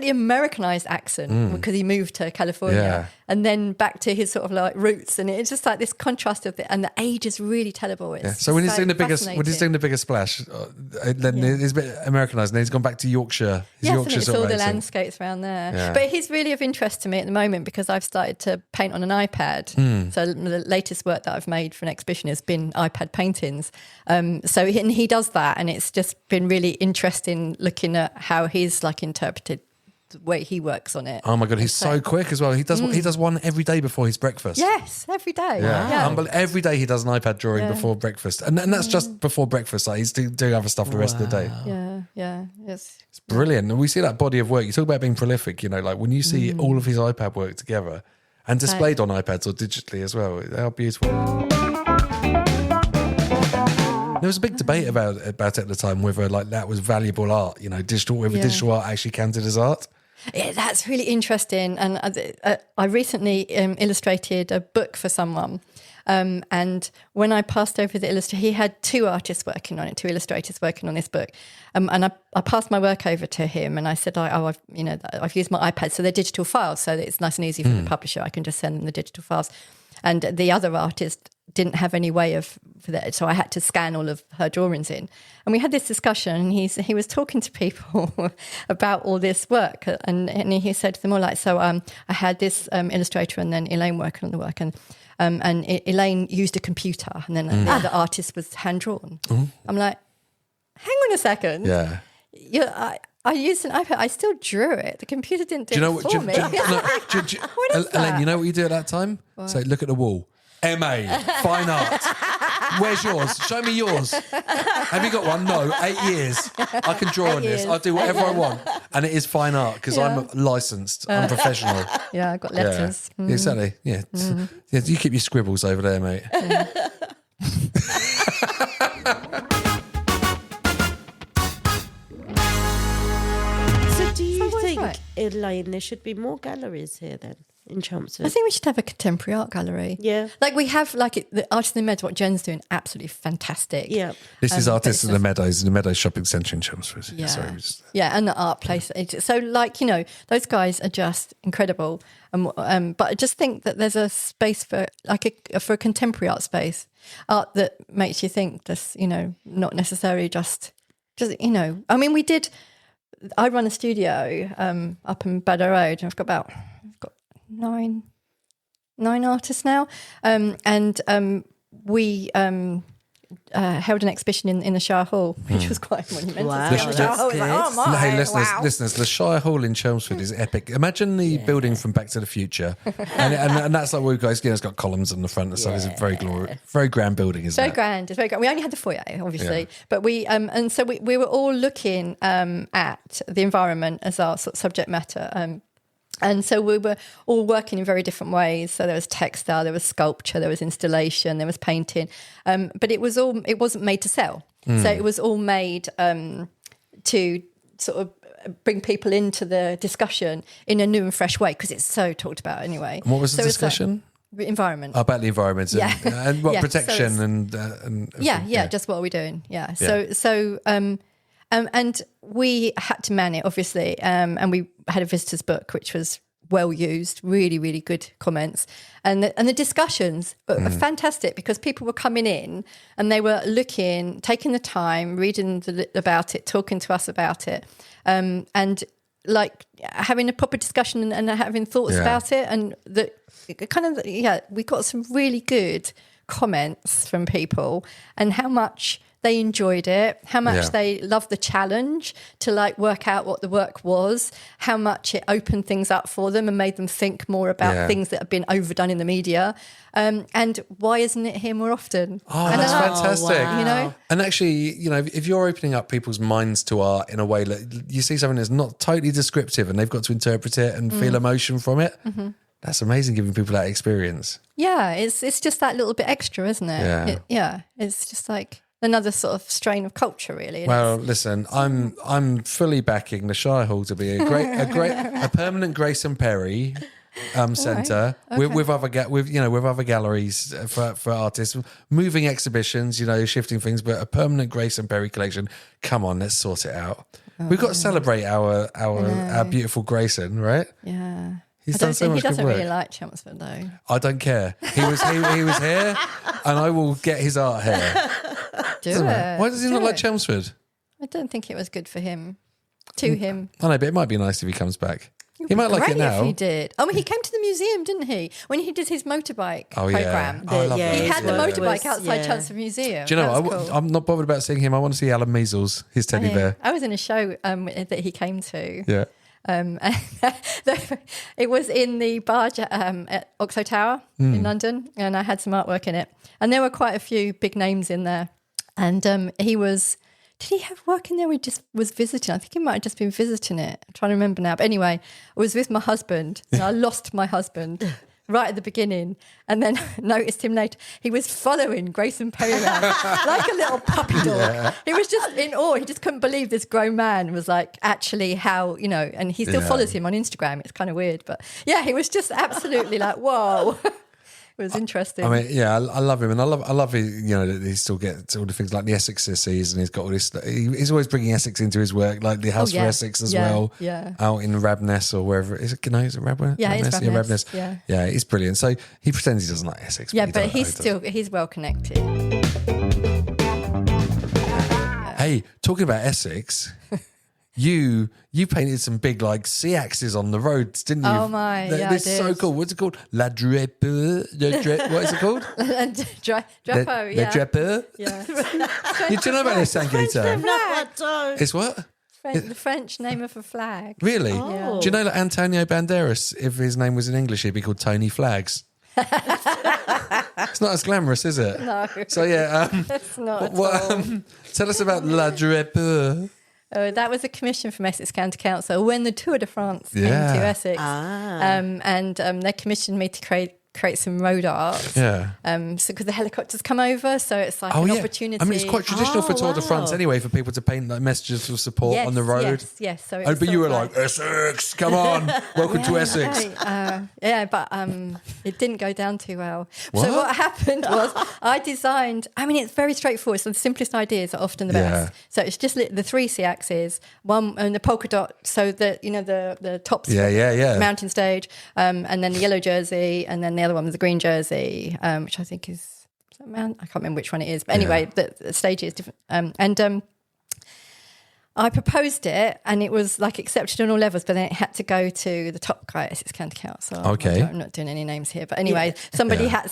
Americanized accent because he moved to California and then back to his sort of like roots, and it's just like this contrast of it, and the age is really tellable. It's So when he's so doing the fascinating. bigger splash, then he's a bit Americanized, and he's gone back to Yorkshire. His Yes, Yorkshire and it's sort all of the accent. landscapes around there. Yeah. But he's really of interest to me at the moment because I've started to paint on an iPad. So the latest work that I've made for an exhibition has been iPad paintings. So he does that, and it's just been really interesting looking at how he's like interpreted the way he works on it. Oh my god, he's so quick as well. He does one every day before his breakfast. Yes, every day. Yeah. Every day he does an iPad drawing before breakfast, and that's just before breakfast. Like he's doing other stuff the rest of the day. Yeah. It's Brilliant. And we see that body of work. You talk about being prolific, like when you see all of his iPad work together and displayed on iPads or digitally as well, they are beautiful. There was a big debate about it at the time whether like that was valuable art, digital art actually counted as art. Yeah, that's really interesting. And I recently illustrated a book for someone. And when I passed over the illustrator, he had two artists working on it, two illustrators working on this book. And I passed my work over to him, and I said, I've used my iPad, so they're digital files, so it's nice and easy for the publisher. I can just send them the digital files. And the other artist didn't have any way for that, so I had to scan all of her drawings in. And we had this discussion, and he was talking to people about all this work, and he said to them all like, so I had this illustrator and then Elaine working on the work, and Elaine used a computer, and then the other artist was hand drawn. I'm like, hang on a second. Yeah. I used an iPad. I still drew it. The computer didn't do it for me. What is Elaine, that? you know what you do at that time? Say, look at the wall. MA, fine art. Where's yours? Show me yours. Have you got one? No, 8 years. I can draw on this. I'll do whatever I want. And it is fine art because I'm licensed. I'm professional. Yeah, I got letters. Yeah. Exactly. Yeah. Yeah. You keep your scribbles over there, mate. So do you think, right. Elaine, there should be more galleries here then in Chelmsford? I think we should have a contemporary art gallery. Yeah. Like we have the Artists in the Meadows, what Jen's doing, absolutely fantastic. Yeah. This is Artists in but the Meadows Shopping Centre in Chelmsford. Yeah. Sorry, Yeah, and the art place. So those guys are just incredible. But I just think that there's a space for for a contemporary art space, art that makes you think this, not necessarily just. I mean, I run a studio up in Baddow Road, and I've got nine artists now, and we held an exhibition in the Shire Hall, which was quite monumental. Wow, To be on the Shire Hall. It was like, oh my, Hey, wow. listeners, the Shire Hall in Chelmsford is epic. Imagine the building from Back to the Future, and that's like what we've got. It's got columns on the front and stuff. It's a very grand building, isn't Very it? grand. It's very grand. We only had the foyer, obviously, but we and so we were all looking at the environment as our sort of subject matter. And so we were all working in very different ways. So there was textile, there was sculpture, there was installation, there was painting. But it wasn't made to sell. So it was all made to sort of bring people into the discussion in a new and fresh way, because it's so talked about anyway. And what was the So it's like discussion? Environment. About the environment and what Yeah, protection so and yeah, just what are we doing? Yeah. So and we had to man it, obviously, and we had a visitors book which was well used, really, really good comments, and the discussions were fantastic, because people were coming in and they were looking, taking the time, reading about it, talking to us about it, and like having a proper discussion and having thoughts about it, and we got some really good comments from people, and how much they enjoyed it, how much Yeah. they loved the challenge to like work out what the work was, how much it opened things up for them and made them think more about Yeah. things that have been overdone in the media. And why isn't it here more often? Oh, And that's then fantastic. wow. You know? And actually, you know, if you're opening up people's minds to art in a way that you see something that's not totally descriptive and they've got to interpret it and feel emotion from it, that's amazing giving people that experience. Yeah, it's just that little bit extra, isn't it? Yeah. It's just like another sort of strain of culture, really. And Well, listen, I'm fully backing the Shire Hall to be a permanent Grace and Perry centre with other galleries for artists, moving exhibitions, you know, shifting things, but a permanent Grace and Perry collection. Come on, let's sort it out. We've got to celebrate our beautiful Grayson, right? yeah. He's I don't done so think much he doesn't good work. really like Chelmsford, though. I don't care. He was here, and I will get his art here. Do it. Why does he not Do like it. Chelmsford? I don't think it was good for him. To him. I know, but it might be nice if he comes back. He might like it Great now. if he did. Oh, he came to the museum, didn't he? When he did his motorbike Oh, yeah. program. Oh, I love Yeah, that. He had the His work motorbike was- outside yeah. Chelmsford Museum. Do you know, That was cool. I'm not bothered about seeing him. I want to see Alan Measles, his teddy bear. I was in a show that he came to. Yeah. And it was in the barge at Oxo Tower in London, and I had some artwork in it. And there were quite a few big names in there. And he was... Did he have work in there? We just was visiting. I think he might have just been visiting it. I'm trying to remember now. But anyway, I was with my husband and I lost my husband right at the beginning and then noticed him later. He was following Grace and Perry around like a little puppy dog. He was just in awe. He just couldn't believe this grown man was like actually how, you know, and he still follows him on Instagram. It's kind of weird. But yeah, he was just absolutely like, whoa. It was interesting. I mean, yeah, I love him, and I love his, you know, that he still gets all the things like the Essex essays, and he's got all this. He's always bringing Essex into his work, like the House for Essex as well. Yeah. Out in Rabness or wherever is it? No, is it Rabness? Yeah, it's Yeah, Rabness, Rabness. yeah. He's brilliant. So he pretends he doesn't like Essex. Yeah, he but does. he's well connected. Hey, talking about Essex. You painted some big like sea axes on the roads, didn't you? Oh my, yeah, I It's so did. cool. What's it called? La Drapeau. What is it called? Drapo, Le yeah. Drapeau. Yeah. You do you know about this, Sangeeta? No, It's what? The French name of a flag. Really? Oh. Do you know that Antonio Banderas, if his name was in English, he'd be called Tony Flags? It's not as glamorous, is it? No, So yeah, it's not at all. tell us about La Drapeau. That was a commission from Essex County Council when the Tour de France came Yeah. to Essex. Ah. And they commissioned me to create some road art. Yeah. So because the helicopters come over, so it's like an opportunity. I mean, it's quite traditional for Oh, Tour de France wow. anyway for people to paint like messages of support yes, on the road. Yes. So Oh, it's but you were sort of like, Essex, come on, welcome to Essex. But it didn't go down too well. What? So what happened was I designed, I mean, it's very straightforward. So the simplest ideas are often the best. Yeah. So it's just the three C axes, one and the polka dot. So the tops, Yeah. mountain stage, and then the yellow jersey, and then the other one was the green jersey, which I think is I can't remember which one it is. But anyway, the stage is different. I proposed it and it was like accepted on all levels, but then it had to go to the top guy at Essex County Council. Okay. I'm not doing any names here, but anyway, somebody had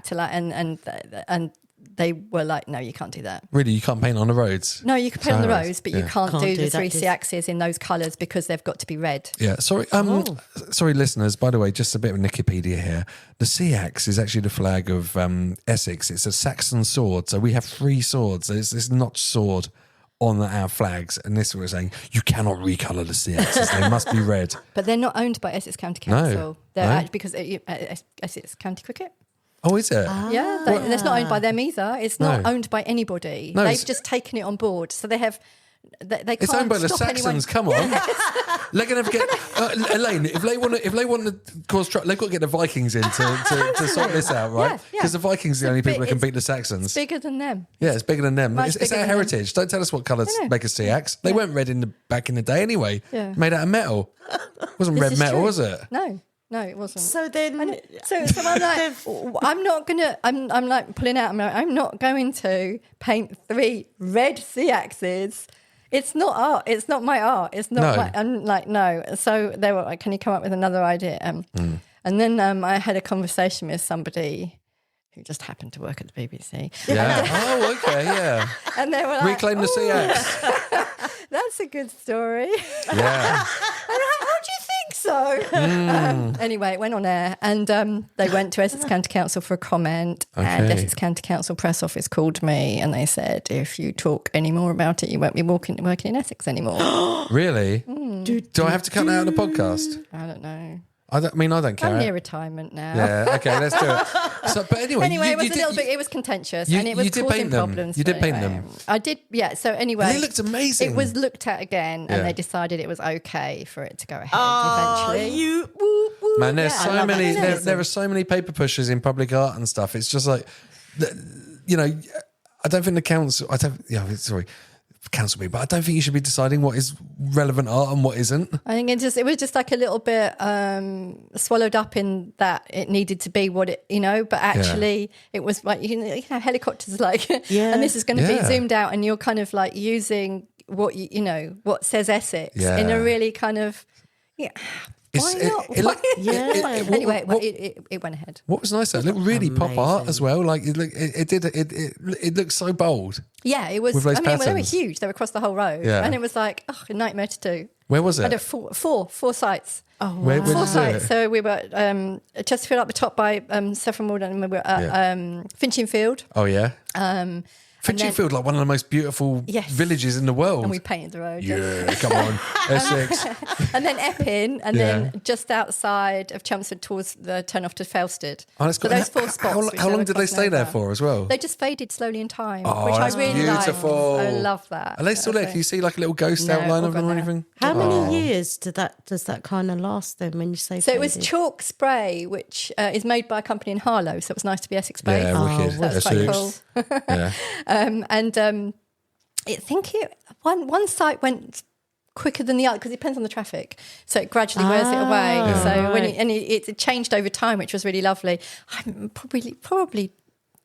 to like, and they were like, no, you can't do that. Really, you can't paint on the roads? No, you can paint on the Sorry. roads, but you can't Can't do do the that, three just- C axes in those colours because they've got to be red. Yeah, sorry. Sorry, listeners. By the way, just a bit of Wikipedia here. The sea axe is actually the flag of Essex. It's a Saxon sword, so we have 3 swords. It's not sword on our flags, and this we're saying you cannot recolour the sea axes. They must be red. But they're not owned by Essex County No. Council. They're No. actually because Essex County Cricket. Oh, is it? Yeah, it's not owned by them either. It's not No. owned by anybody. No, They've it's- just taken it on board. So they have. They It's can't owned by the stop anyone- Saxons. Come on, they're going to get Elaine. If they want to cause trouble, they've got to get the Vikings in to sort this out, right? Yeah, yeah. Because the Vikings are the only It's people that can big- beat the Saxons. Bigger than them. Yeah, it's bigger than them. Much It's bigger our than them. heritage. Don't tell us what colours I know. make a sea axe. They weren't red back in the day anyway. Yeah. Made out of metal. It wasn't This red is metal, true. was it? No, it wasn't. So then, So I'm like, I'm not gonna. I'm like pulling out. I'm not going to paint 3 red sea axes. It's not art. It's not my art. It's not. No. My, I'm like no. So they were like, can you come up with another idea? And then I had a conversation with somebody who just happened to work at the BBC. Yeah. Oh, okay. Yeah. And they were like, Reclaim the CX. that's a good story. Yeah. How do you think so? Anyway, it went on air and they went to Essex County Council for a comment and Okay. Essex County Council press office called me and they said, if you talk any more about it, you won't be working in Essex anymore. Really? Do I have to cut that out of the podcast? I don't know. I don't care. I'm near retirement now. Yeah, okay, let's do it. So, but anyway, It was a little bit. It was contentious, you- and it was you did causing paint them. problems. You did but paint anyway, them. I did. Yeah. So anyway, They looked amazing. It was looked at again, Yeah. and they decided it was okay for it to go ahead Oh, eventually. you woo, woo. Man, there's Yeah, I so love many. activism. There are so many paper pushers in public art and stuff. It's just like, you know, I don't think the council. Council me, but I don't think you should be deciding what is relevant art and what isn't. I think it was just like a little bit swallowed up in that it needed to be what it, but actually it was like, helicopters like, Yeah. and this is going to be Yeah. zoomed out and you're kind of like using what, what says Essex Yeah. in a really kind of, why It's- not? it look- Yeah. Anyway, what- it went ahead. What was nice though, it looked really pop art Amazing. as well. Like it looked so bold. Yeah, it was. With those I mean, they were patterns. huge. They were across the whole road, Yeah. and it was like a nightmare to do. Where was I it? had four sites. Oh, Where wow. did Four you do sites. it? So we were Chesterfield up the top by Saffron Wood, and we were at Finchinfield. Oh yeah, And Finchinfield, like one of the most beautiful Yes. villages in the world. and we painted the road. yeah, come on, Essex. And then Epping, and Yeah. then just outside of Chelmsford towards the turn off to Felsted. Oh, that's so good. those four spots. which How long were did they crossing stay there over. for as well? They just faded slowly in time, Oh, which I that's really beautiful. liked. I love that. Are they still there? Can you see like a little ghost No, outline all of them or gone now. anything? How many Oh. years does that kind of last then when you say So it was faded? chalk spray, which is made by a company in Harlow. So it was nice to be Essex based. Yeah, wicked. Oh, That's quite Essex. cool. Yeah. I think one site went quicker than the other because it depends on the traffic. So it gradually wears it away. Ah, So when right. it changed over time, which was really lovely. Probably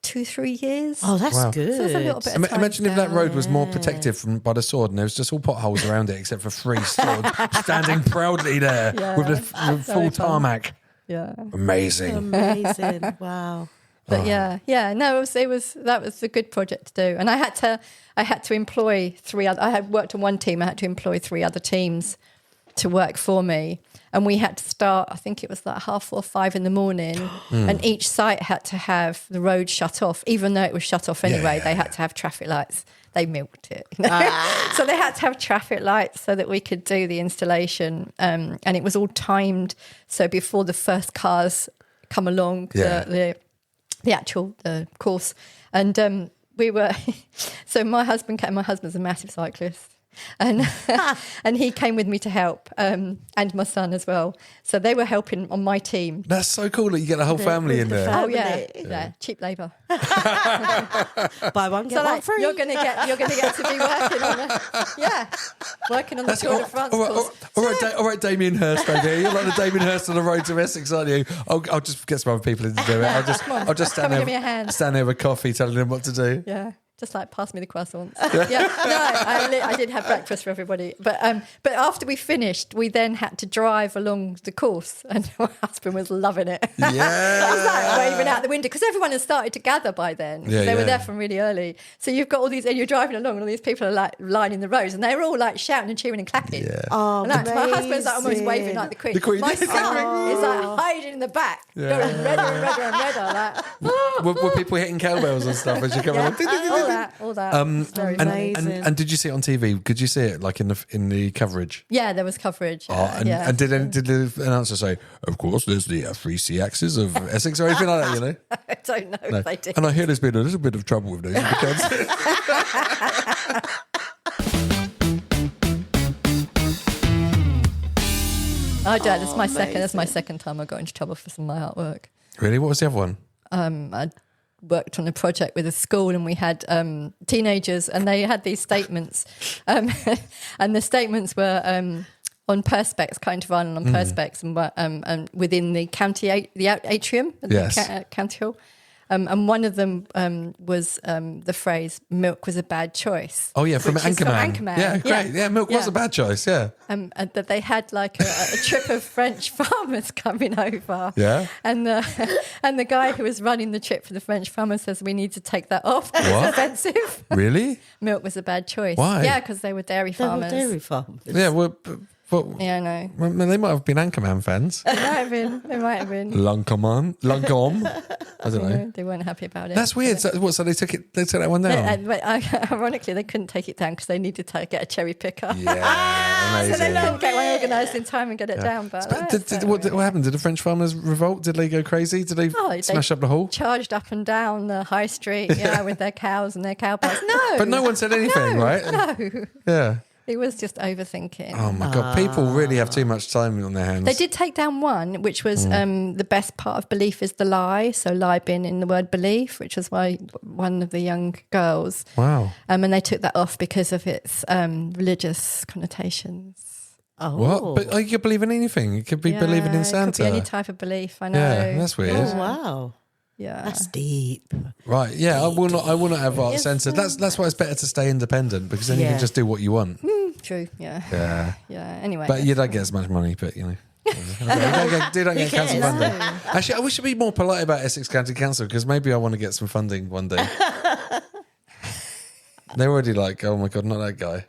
2-3 years. Oh, that's Wow. good. So it's a little bit of time Imagine if that scale. road was more protected by the sword and there was just all potholes around it except for 3 sword standing proudly there with the full Very fun. tarmac. Yeah. Amazing. Amazing. Wow. But no, it was that was a good project to do, and I had to employ 3 other. I had worked on one team. I had to employ 3 other teams to work for me, and we had to start. I think it was like 4:30 in the morning, and each site had to have the road shut off, even though it was shut off anyway. They had to have traffic lights. They milked it, so they had to have traffic lights so that we could do the installation, and it was all timed. So before the first cars come along, the actual course, and we were. So my husband's a massive cyclist, and and he came with me to help, and my son as well. So they were helping on my team. That's so cool that you get the whole family in the there. family. Yeah, cheap labour. Buy one, get So one like free. you're gonna get to be working on working on the Tour de France course. All right, Damien Hirst over here. You're like the Damien Hirst on the road to Essex, aren't you? I'll just get some other people in to do it. I'll just Come and give me a hand. stand there with coffee, telling them what to do. Yeah. Just like pass me the croissants. I did have breakfast for everybody. But after we finished, we then had to drive along the course, and my husband was loving it. I was like waving out the window because everyone had started to gather by then. Yeah, They were yeah. there from really early. So you've got all these, and you're driving along, and all these people are like lining the roads, and they're all like shouting and cheering and clapping. Yeah. Oh, And like, my husband's like almost amazing. waving like the Queen. The Queen. My son is like hiding in the back, going redder and redder and redder. Like, Were people hitting cowbells and stuff as you come along? all that. It's very And, funny. and did you see it on TV? Could you see it like in the coverage? Yeah, there was coverage. And did the announcer say, "Of course, there's the 3C axis of Essex" or anything like that? You know. I don't know if they did. And I hear there's been a little bit of trouble with those because I don't. That's my second time I got into trouble for some of my artwork. really, what was the other one? I worked on a project with a school, and we had teenagers, and they had these statements, and the statements were on perspex, kind of on perspex, and within the county the atrium, at Yes. the county hall. And one of them was the phrase "milk was a bad choice." Oh yeah, from which is from Anchorman. Anchorman. Yeah, great. Yeah, milk was a bad choice. Yeah. And that they had like a trip of French farmers coming over. Yeah. And the guy who was running the trip for the French farmers says we need to take that off. It's What? offensive. Really? Milk was a bad choice. Why? Yeah, because they were dairy They were farmers. dairy farmers. Yeah. Well, Yeah, I know. well, they might have been Anchorman fans. They might have been. Lancôme. I don't know. They weren't happy about it. That's weird. So they took that one down. But ironically, they couldn't take it down because they needed to get a cherry picker. Yeah, So they amazing. couldn't get one organised in time and get it down. But What happened? Did the French farmers revolt? Did they go crazy? Did they smash up the hall? charged up and down the high street, with their cows and their cowboys. No, But no one said anything, right? no. Yeah. It was just overthinking. Oh my God. People really have too much time on their hands. They did take down one, which was the best part of belief is the lie. So lie being in the word belief, which was why one of the young girls. Wow. And they took that off because of its religious connotations. Oh. What? But you could believe in anything. You could be believing in It Santa. could be any type of belief. I know. Yeah, that's weird. Oh, wow. Yeah. That's deep. Right. Yeah. I will not have art censored. That's why it's better to stay independent because then you can just do what you want. True. Yeah. Yeah. Yeah. Anyway. But you don't get as much money, but you know. You don't get council funding. Actually, I wish to be more polite about Essex County Council because maybe I want to get some funding one day. They're already like, oh my God, not that guy.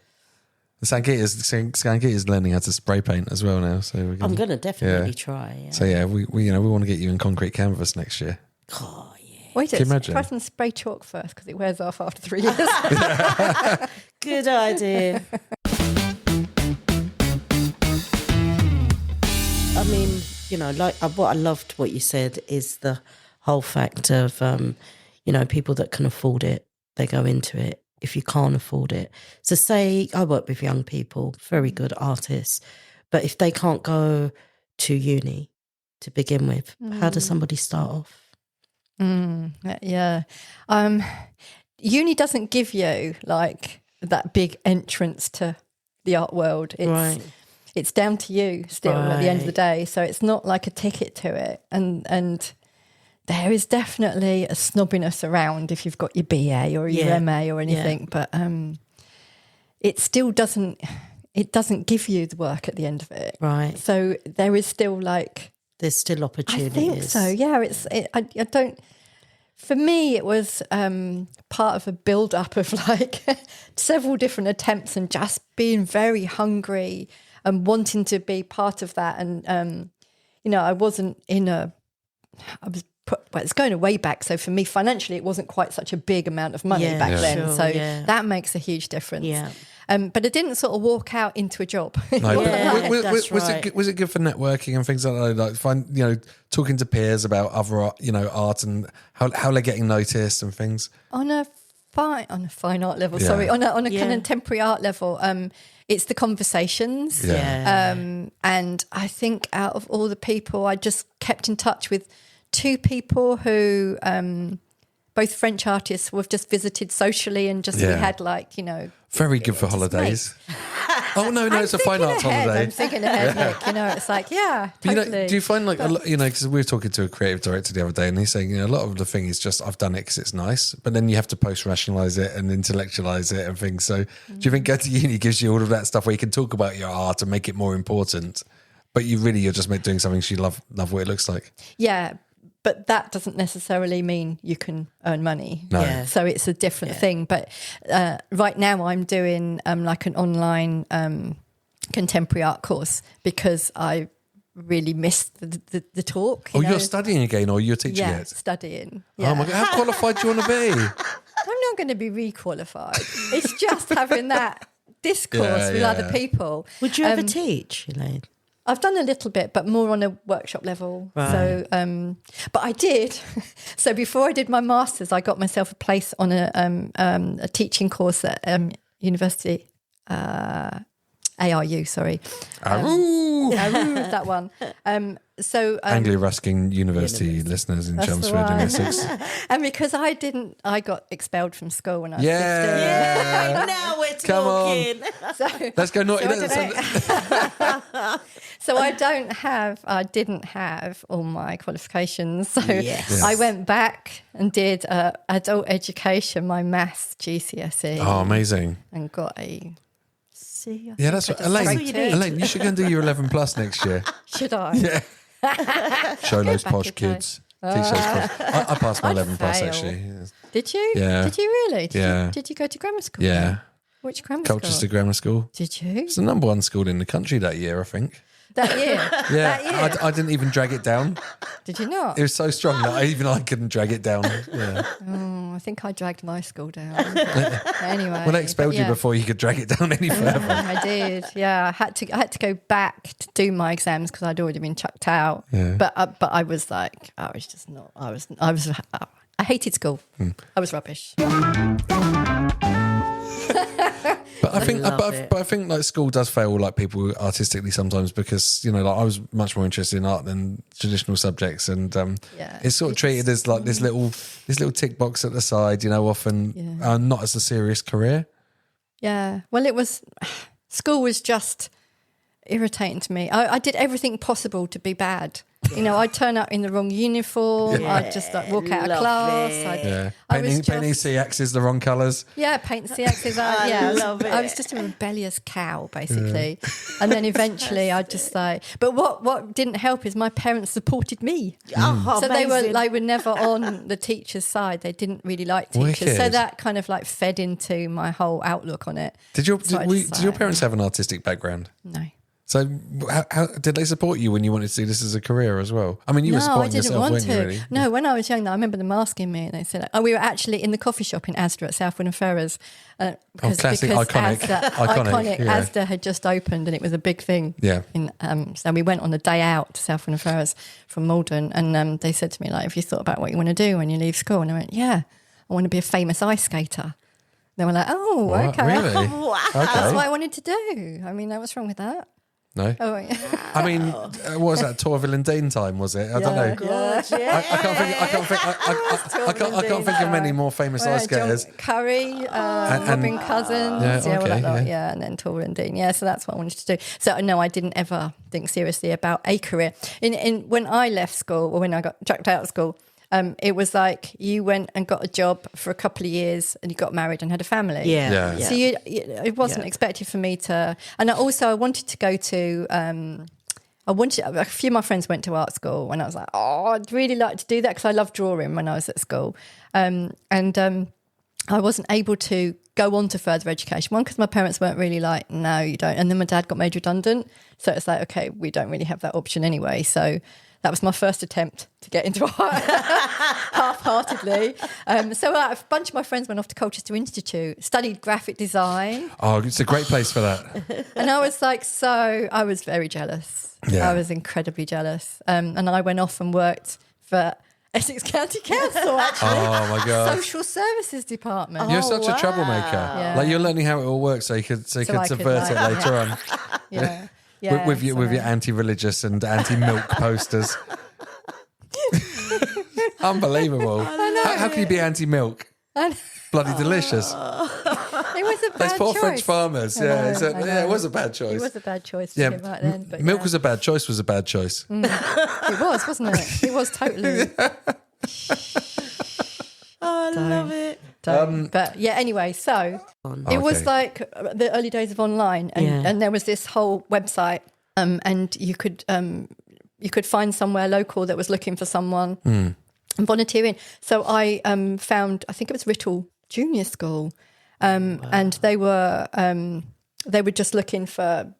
Sankey is learning how to spray paint as well now. So I'm going to definitely try. Yeah. So yeah, we want to get you in concrete canvas next year. Oh, yeah. Wait, Can you imagine? try some spray chalk first because it wears off after 3 years. Good idea. I mean, what I loved what you said is the whole fact of, people that can afford it, they go into it. If you can't afford it. So say I work with young people, very good artists, but if they can't go to uni to begin with, how does somebody start off? Yeah. Uni doesn't give you like that big entrance to the art world. It's down to you still at the end of the day. So it's not like a ticket to it. And there is definitely a snobbiness around if you've got your BA or your MA or anything, but it still doesn't give you the work at the end of it. Right. So there is still there's still opportunities. I think so. Yeah. I don't. For me, it was part of a build-up of several different attempts and just being very hungry and wanting to be part of that. And I wasn't it's going way back. So for me, financially, it wasn't quite such a big amount of money back then. Sure, so that makes a huge difference. Yeah. But I didn't sort of walk out into a job. No, that's was it good for networking and things like that? Like talking to peers about other art and how they're getting noticed and things. On a fine art level, sorry, on a contemporary art level, it's the conversations. Yeah. And I think out of all the people, I just kept in touch with two people who both French artists who have just visited socially and just we had very good for holidays. Oh no, it's a fine arts holiday. I'm thinking ahead, Nick. It's totally. Do you find because we were talking to a creative director the other day and he's saying a lot of the thing is just I've done it because it's nice, but then you have to post rationalize it and intellectualize it and things. So do you think going to uni gives you all of that stuff where you can talk about your art and make it more important, but you're just doing something you love what it looks like? Yeah. But that doesn't necessarily mean you can earn money. No. Yeah. So it's a different thing. But right now I'm doing an online contemporary art course because I really missed the talk. You're studying again or you're teaching it? Studying. Oh my God, how qualified do you want to be? I'm not going to be re-qualified. It's just having that discourse with other people. Would you ever teach, Elaine? I've done a little bit, but more on a workshop level. Right. So, but I did. So before I did my master's, I got myself a place on a teaching course at University, ARU, sorry. Aroo! ARU, that one. so Anglo-Ruskin University listeners in That's the Chelmsford and one. Essex. and because I got expelled from school when I was Yeah. Now we're Come on. talking. 15. So, Let's go naughty. so I didn't have all my qualifications. So Yes. I went back and did adult education, my maths GCSE, Oh, amazing. and got a C. Yeah, that's what Elaine. Straight to- Elaine, you should go and do your 11 plus next year. Should I? Yeah. Show those back posh in time. kids. Teach those posh. I passed my I'd 11 plus fail. actually. Did you? Yeah. Did you really? Yeah. Did you go to grammar school? Yeah. Which grammar Colchester school? Grammar School. Did you? It's the number one school in the country that year, I think. That year? Yeah, That year? I didn't even drag it down. Did you not? It was so strong that even I couldn't drag it down. Yeah. Oh, I think I dragged my school down. Anyway. Well, they expelled but you yeah. before you could drag it down any further. I did. Yeah, I had to go back to do my exams because I'd already been chucked out. Yeah. But I was like, I was just not. I hated school. I was rubbish. But I think, love but, it. but I think like school does fail like people artistically sometimes because like I was much more interested in art than traditional subjects, and Yeah. it's sort of treated as like this little tick box at the side, often Yeah. not as a serious career. Yeah. Well, school was just irritating to me. I did everything possible to be bad. I'd turn up in the wrong uniform. Yeah. I'd just like walk out of Love class. it. Yeah, I was painting just- C-axes the wrong colours. Yeah, paint the axes out. I Yeah, love it. I was just a rebellious cow, basically. And then eventually, I just like. But what didn't help is my parents supported me. Oh, So amazing. they were never on the teacher's side. They didn't really like teachers. So Wicked. that kind of like fed into my whole outlook on it. Did your So I did, we, just did your like- parents have an artistic background? No. So how did they support you when you wanted to do this as a career as well? I mean, you were No, I supporting didn't yourself, want weren't to. you? Really? No, when I was young, I remember them asking me, and they said, "Oh, we were actually in the coffee shop in Asda at Southwood and Ferrers." Classic, iconic, iconic. yeah. Asda had just opened, and it was a big thing. Yeah. So we went on the day out to Southwood and Ferrers from Malden, and they said to me, like, "Have you thought about what you want to do when you leave school?" And I went, "Yeah, I want to be a famous ice skater." They were like, "Oh, What? okay." Really? Wow. That's Okay. what I wanted to do. I mean, what's wrong with that? No. Oh, yeah. I mean, what was that? Tourville and Dean time, was it? I don't know. God, I yeah. can't think of many more famous ice skaters. John Curry, and- Robin Cousins, Yeah, all okay, that lot, yeah. and then Tor and Dean. Yeah, so that's what I wanted to do. So no, I didn't ever think seriously about a career. In when I left school, or when I got chucked out of school, it was like you went and got a job for a couple of years, and you got married and had a family. Yeah. Yeah. yeah. So it wasn't expected for me to, and I wanted to go to. A few of my friends went to art school, and I was like, oh, I'd really like to do that because I loved drawing when I was at school, and I wasn't able to go on to further education. One, because my parents weren't really like, no, you don't, and then my dad got made redundant, so it's like, okay, we don't really have that option anyway. So that was my first attempt to get into art, half-heartedly. So a bunch of my friends went off to Colchester Institute, studied graphic design. Oh, it's a great place for that. And I was like, I was very jealous. Yeah. I was incredibly jealous. And I went off and worked for Essex County Council, actually. Oh my god. Social Services Department. You're such wow. a troublemaker. Yeah. Like you're learning how it all works, so you could I could, subvert it like, later on Yeah. Yeah, with your anti-religious and anti-milk posters. Unbelievable. How can you be anti-milk? And Bloody delicious. it was a bad Those poor choice. French farmers. I Yeah, know, it's I know. yeah, it was a bad choice. It was a bad choice for Yeah, him right then. But milk yeah. was a bad choice. Was a bad choice. It was, wasn't it? It was totally. Oh, I love it. But yeah, anyway, so it was Okay. like the early days of online, and, Yeah. and there was this whole website, and you could find somewhere local that was looking for someone and volunteer in. So I found, I think it was Rittall Junior School, and they were just looking for.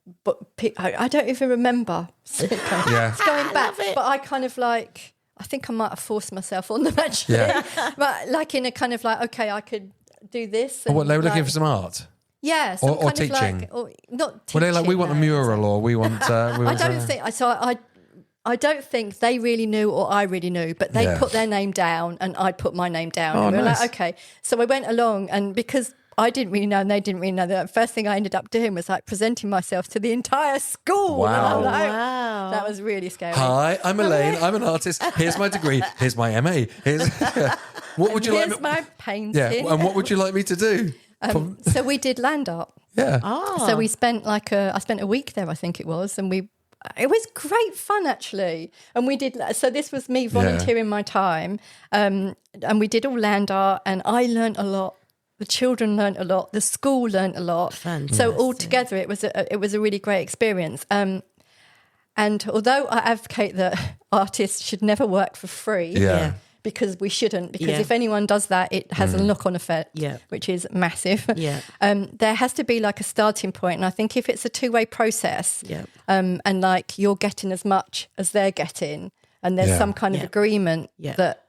I don't even remember. Yeah. It's going back, but I kind of like. I think I might have forced myself on them actually, Yeah. but like in a kind of like, okay, I could do this. Or what, they were looking like- for some art? yeah, some or kind of teaching? like, or not Were teaching. they like, we want a no. mural or we want... I don't think so. I don't think they really knew or I really knew, but they Yeah. put their name down and I put my name down. Oh, and we were nice. like, okay. So I went along, and because I didn't really know, and they didn't really know. The first thing I ended up doing was like presenting myself to the entire school. Wow. And I'm like, Wow. that was really scary. Hi, I'm Elaine. I'm an artist. Here's my degree. Here's my MA. What would you like? Here's my painting. Yeah, and what would you like me to do? So we did land art. Yeah. So we spent I spent a week there, I think it was, and it was great fun actually. And we did, so this was me volunteering my time, and we did all land art, and I learnt a lot. The children learnt a lot. The school learnt a lot. Fantastic. So altogether, it was a really great experience. And although I advocate that artists should never work for free, Yeah. because we shouldn't, because Yeah. if anyone does that, it has a knock-on effect, Yeah. which is massive. Yeah. There has to be like a starting point, and I think if it's a two-way process, Yeah. and like you're getting as much as they're getting, and there's Yeah. some kind of Yeah. agreement Yeah. that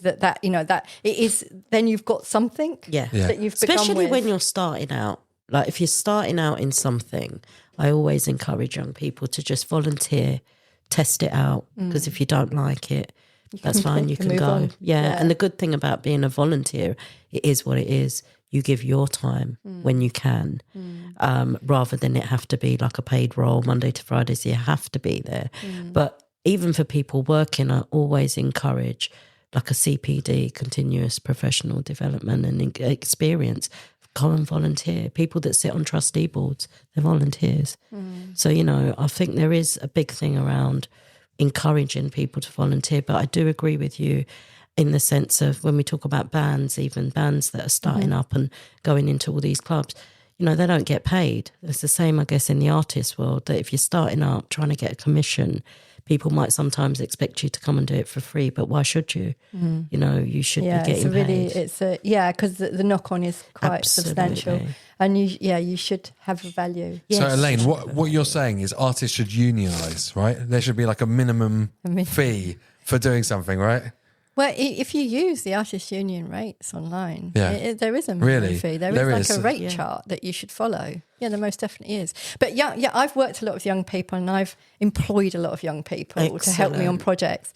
that it is, then you've got something Yeah. that you've begun Especially with. when you're starting out. Like if you're starting out in something, I always encourage young people to just volunteer, test it out. Because if you don't like it, that's fine. You can move go. on. Yeah. And the good thing about being a volunteer, it is what it is. You give your time when you can, rather than it have to be like a paid role Monday to Friday. So you have to be there. But even for people working, I always encourage like a CPD, continuous professional development and experience. Go and volunteer. People that sit on trustee boards, they're volunteers. So, I think there is a big thing around encouraging people to volunteer. But I do agree with you in the sense of when we talk about bands, even bands that are starting up and going into all these clubs, they don't get paid. It's the same, I guess, in the artist world, that if you're starting up, trying to get a commission, people might sometimes expect you to come and do it for free, but why should you? You should be getting paid. Because the knock-on is quite substantial, Absolutely. and you should have a value. So Yes. Elaine, what you're saying is artists should unionise, right? There should be like a minimum fee for doing something, right? Well, if you use the Artists Union rates online, Yeah. there is a minimum Really? fee. There There is. is like a rate chart that you should follow. Yeah, there most definitely is. But yeah, I've worked a lot with young people, and I've employed a lot of young people to help me on projects.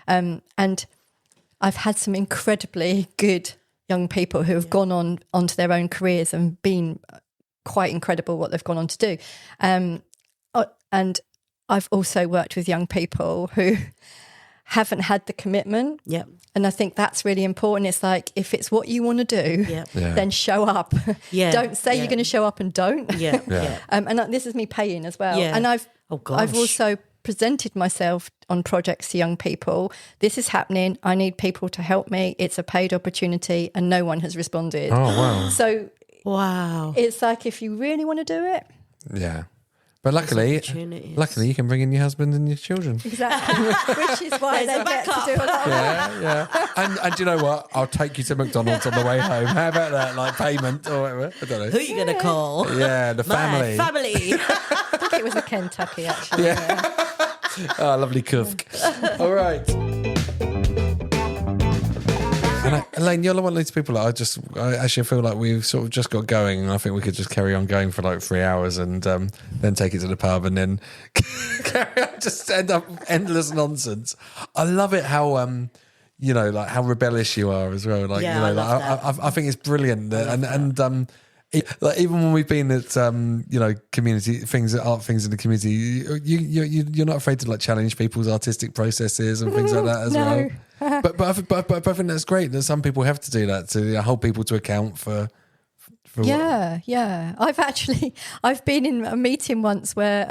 And I've had some incredibly good young people who have gone on onto their own careers and been quite incredible what they've gone on to do. And I've also worked with young people who haven't had the commitment. Yep. And I think that's really important. It's like, if it's what you want to do, Yep. Yeah. then show up. Yeah. Don't say Yeah. you're going to show up and don't. Yeah. Yeah. Yeah. And this is me paying as well. Yeah. And I've gosh. also presented myself on projects to young people. This is happening. I need people to help me. It's a paid opportunity, and no one has responded. Oh, wow. So Wow. it's like, if you really want to do it, Yeah. But luckily opportunities. you can bring in your husband and your children. exactly, which is why they get to do a lot of Yeah. And do you know what? I'll take you to McDonald's on the way home. How about that? Like payment or whatever. I don't Who know. are you going to call? Yeah, the family. My family. I think it was a Kentucky, actually. Oh, lovely kufk. All right. And Elaine, you're one of these people that I actually feel like we've sort of just got going, and I think we could just carry on going for like 3 hours and then take it to the pub and then carry on, just end up endless nonsense. I love it how like how rebellious you are as well. Like Yeah, I love I think it's brilliant, like even when we've been at community things, art things in the community, you're not afraid to like challenge people's artistic processes and things like that as well. But I think that's great that some people have to do that to hold people to account for Yeah. I've been in a meeting once where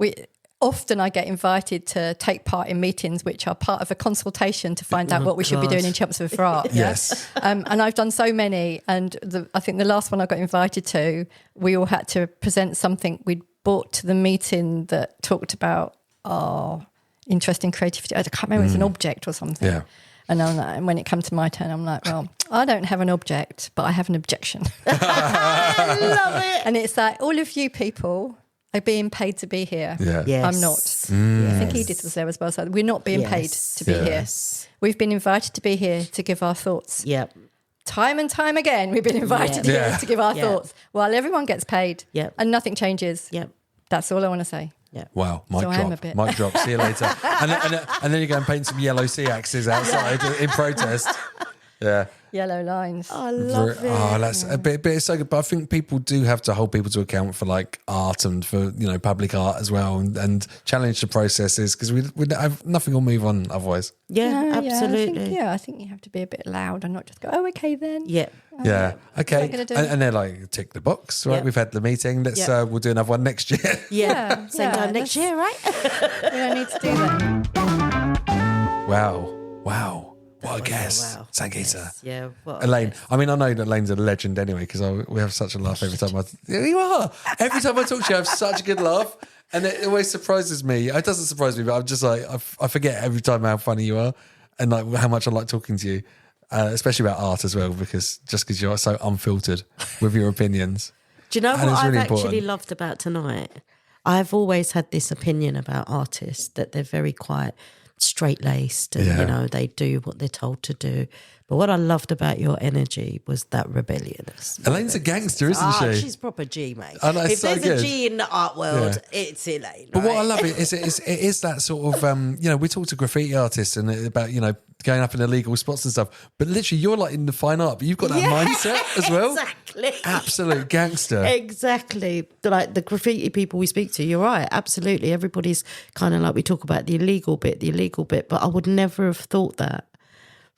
I get invited to take part in meetings which are part of a consultation to find out what we should be doing in Chelmsford for art. Yes. And I've done so many, and I think the last one I got invited to, we all had to present something we'd brought to the meeting that talked about our interest in creativity. I can't remember, it was an object or something. Yeah. And I'm like, and when it comes to my turn, I'm like, well, I don't have an object, but I have an objection. I love it. And it's like, all of you people are being paid to be here. Yeah. Yes. I'm not. I think Edith was there as well. So we're not being paid to be here. Yes. We've been invited to be here to give our thoughts. Yep. Time and time again, we've been invited Yeah. here to give our Yeah. thoughts while everyone gets paid Yep. and nothing changes. Yep. That's all I want to say. Wow, mic So I am a drop. bit- Mic drop. See you later. And then you go and paint some yellow sea axes outside in protest. Yeah. Yellow lines. I love it. Oh, that's a bit. But it's so good. But I think people do have to hold people to account for like art and for public art as well, and challenge the processes because we have nothing will move on otherwise. Yeah, absolutely. I think you have to be a bit loud and not just go, oh, okay then. Yeah. Yeah. Okay. gonna do? And they're like, tick the box, right? Yep. We've had the meeting. Let's we'll do another one next year. Yeah. Same time next year, right? We don't need to do that. Wow. What a guess. Wow. Sangeeta. Yes. Yeah. What a Elaine. guess. I mean, I know that Elaine's a legend anyway because we have such a laugh every time. You are. Every time I talk to you, I have such a good laugh. And it always surprises me. It doesn't surprise me, but I'm just like, I forget every time how funny you are and like how much I like talking to you, especially about art as well, because you're so unfiltered with your opinions. Do you know And what it's I've really actually important. loved about tonight? I've always had this opinion about artists that they're very quite straight-laced and, they do what they're told to do. But what I loved about your energy was that rebelliousness. Elaine's a gangster, isn't she? She's proper G, mate. I know, it's If so there's good. a G in the art world, it's Elaine. But what I right? love it is that sort of we talk to graffiti artists and about going up in illegal spots and stuff. But literally, you're like in the fine art, but you've got that mindset as well. Exactly. Absolute gangster. Exactly. Like the graffiti people we speak to, you're right. Absolutely. Everybody's kind of like, we talk about the illegal bit, but I would never have thought that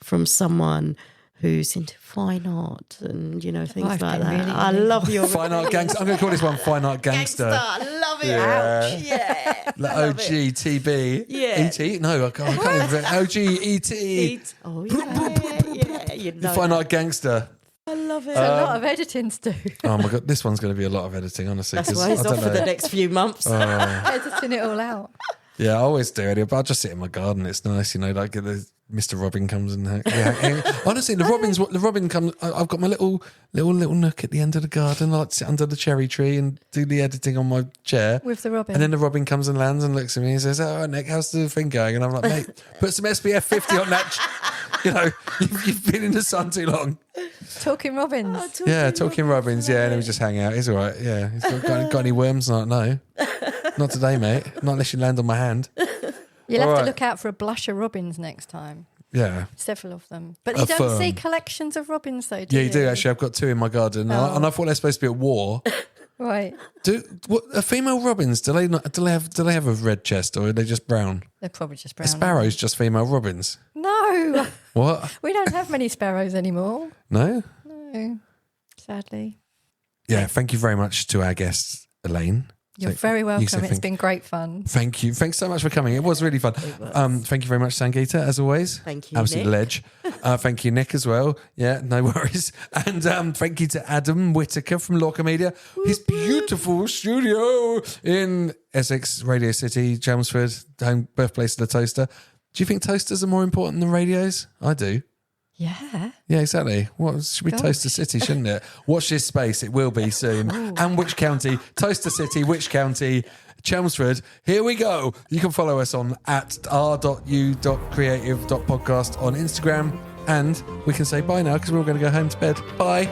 from someone who's into fine art and, things I've like been that. really I love your Fine art gangster. I'm going to call this one fine art gangster. I love it. Yeah. Ouch. Yeah. Like Love it. OGTB. Yeah. ET? No, I can't even. OGET. Oh, yeah. You know Fine that. art gangster. I love it. A lot of editing to do. Oh my God, this one's going to be a lot of editing, honestly. That's 'cause why he's I don't off for know. the next few months. Editing it all out. Yeah, I always do it, but I'll just sit in my garden. It's nice, like the Mr. Robin comes and honestly, the Robin comes. I've got my little nook at the end of the garden. I like to sit under the cherry tree and do the editing on my chair. With the Robin. And then the Robin comes and lands and looks at me and says, "Oh, Nick, how's the thing going?" And I'm like, "Mate, put some SPF 50 on that. You've been in the sun too long." Talking Robins. Talking Robins. Yeah, and then we just hang out. He's all right. Yeah, he's got any worms? Like, no, not today, mate. Not unless you land on my hand. You'll have All to right. look out for a blush of robins next time. Yeah. Several of them. But you don't see collections of robins though, do Yeah, you? you do actually. I've got 2 in my garden, Oh. and I thought they're supposed to be at war. Right. Are female robins? Do they have a red chest, or are they just brown? They're probably just Are brown. sparrows just female robins? No. What? We don't have many sparrows anymore. No. No. Sadly. Yeah. Thank you very much to our guest, Elaine. You're So very you welcome. said It's been great fun. Thank you. Thanks so much for coming. It was really fun. Thank you very much, Sangeeta, as always. Thank you, Absolute Nick. ledge. Thank you, Nick, as well. Yeah, no worries. And thank you to Adam Whittaker from Lorca Media. His beautiful studio in Essex, Radio City, Chelmsford, home birthplace of the toaster. Do you think toasters are more important than radios? I do. Yeah. Yeah, exactly. What should be Toaster City, shouldn't it? Watch this space. It will be soon. And which county? Toaster City, which county? Chelmsford. Here we go. You can follow us on @r.u.creative.podcast on Instagram. And we can say bye now because we're all going to go home to bed. Bye.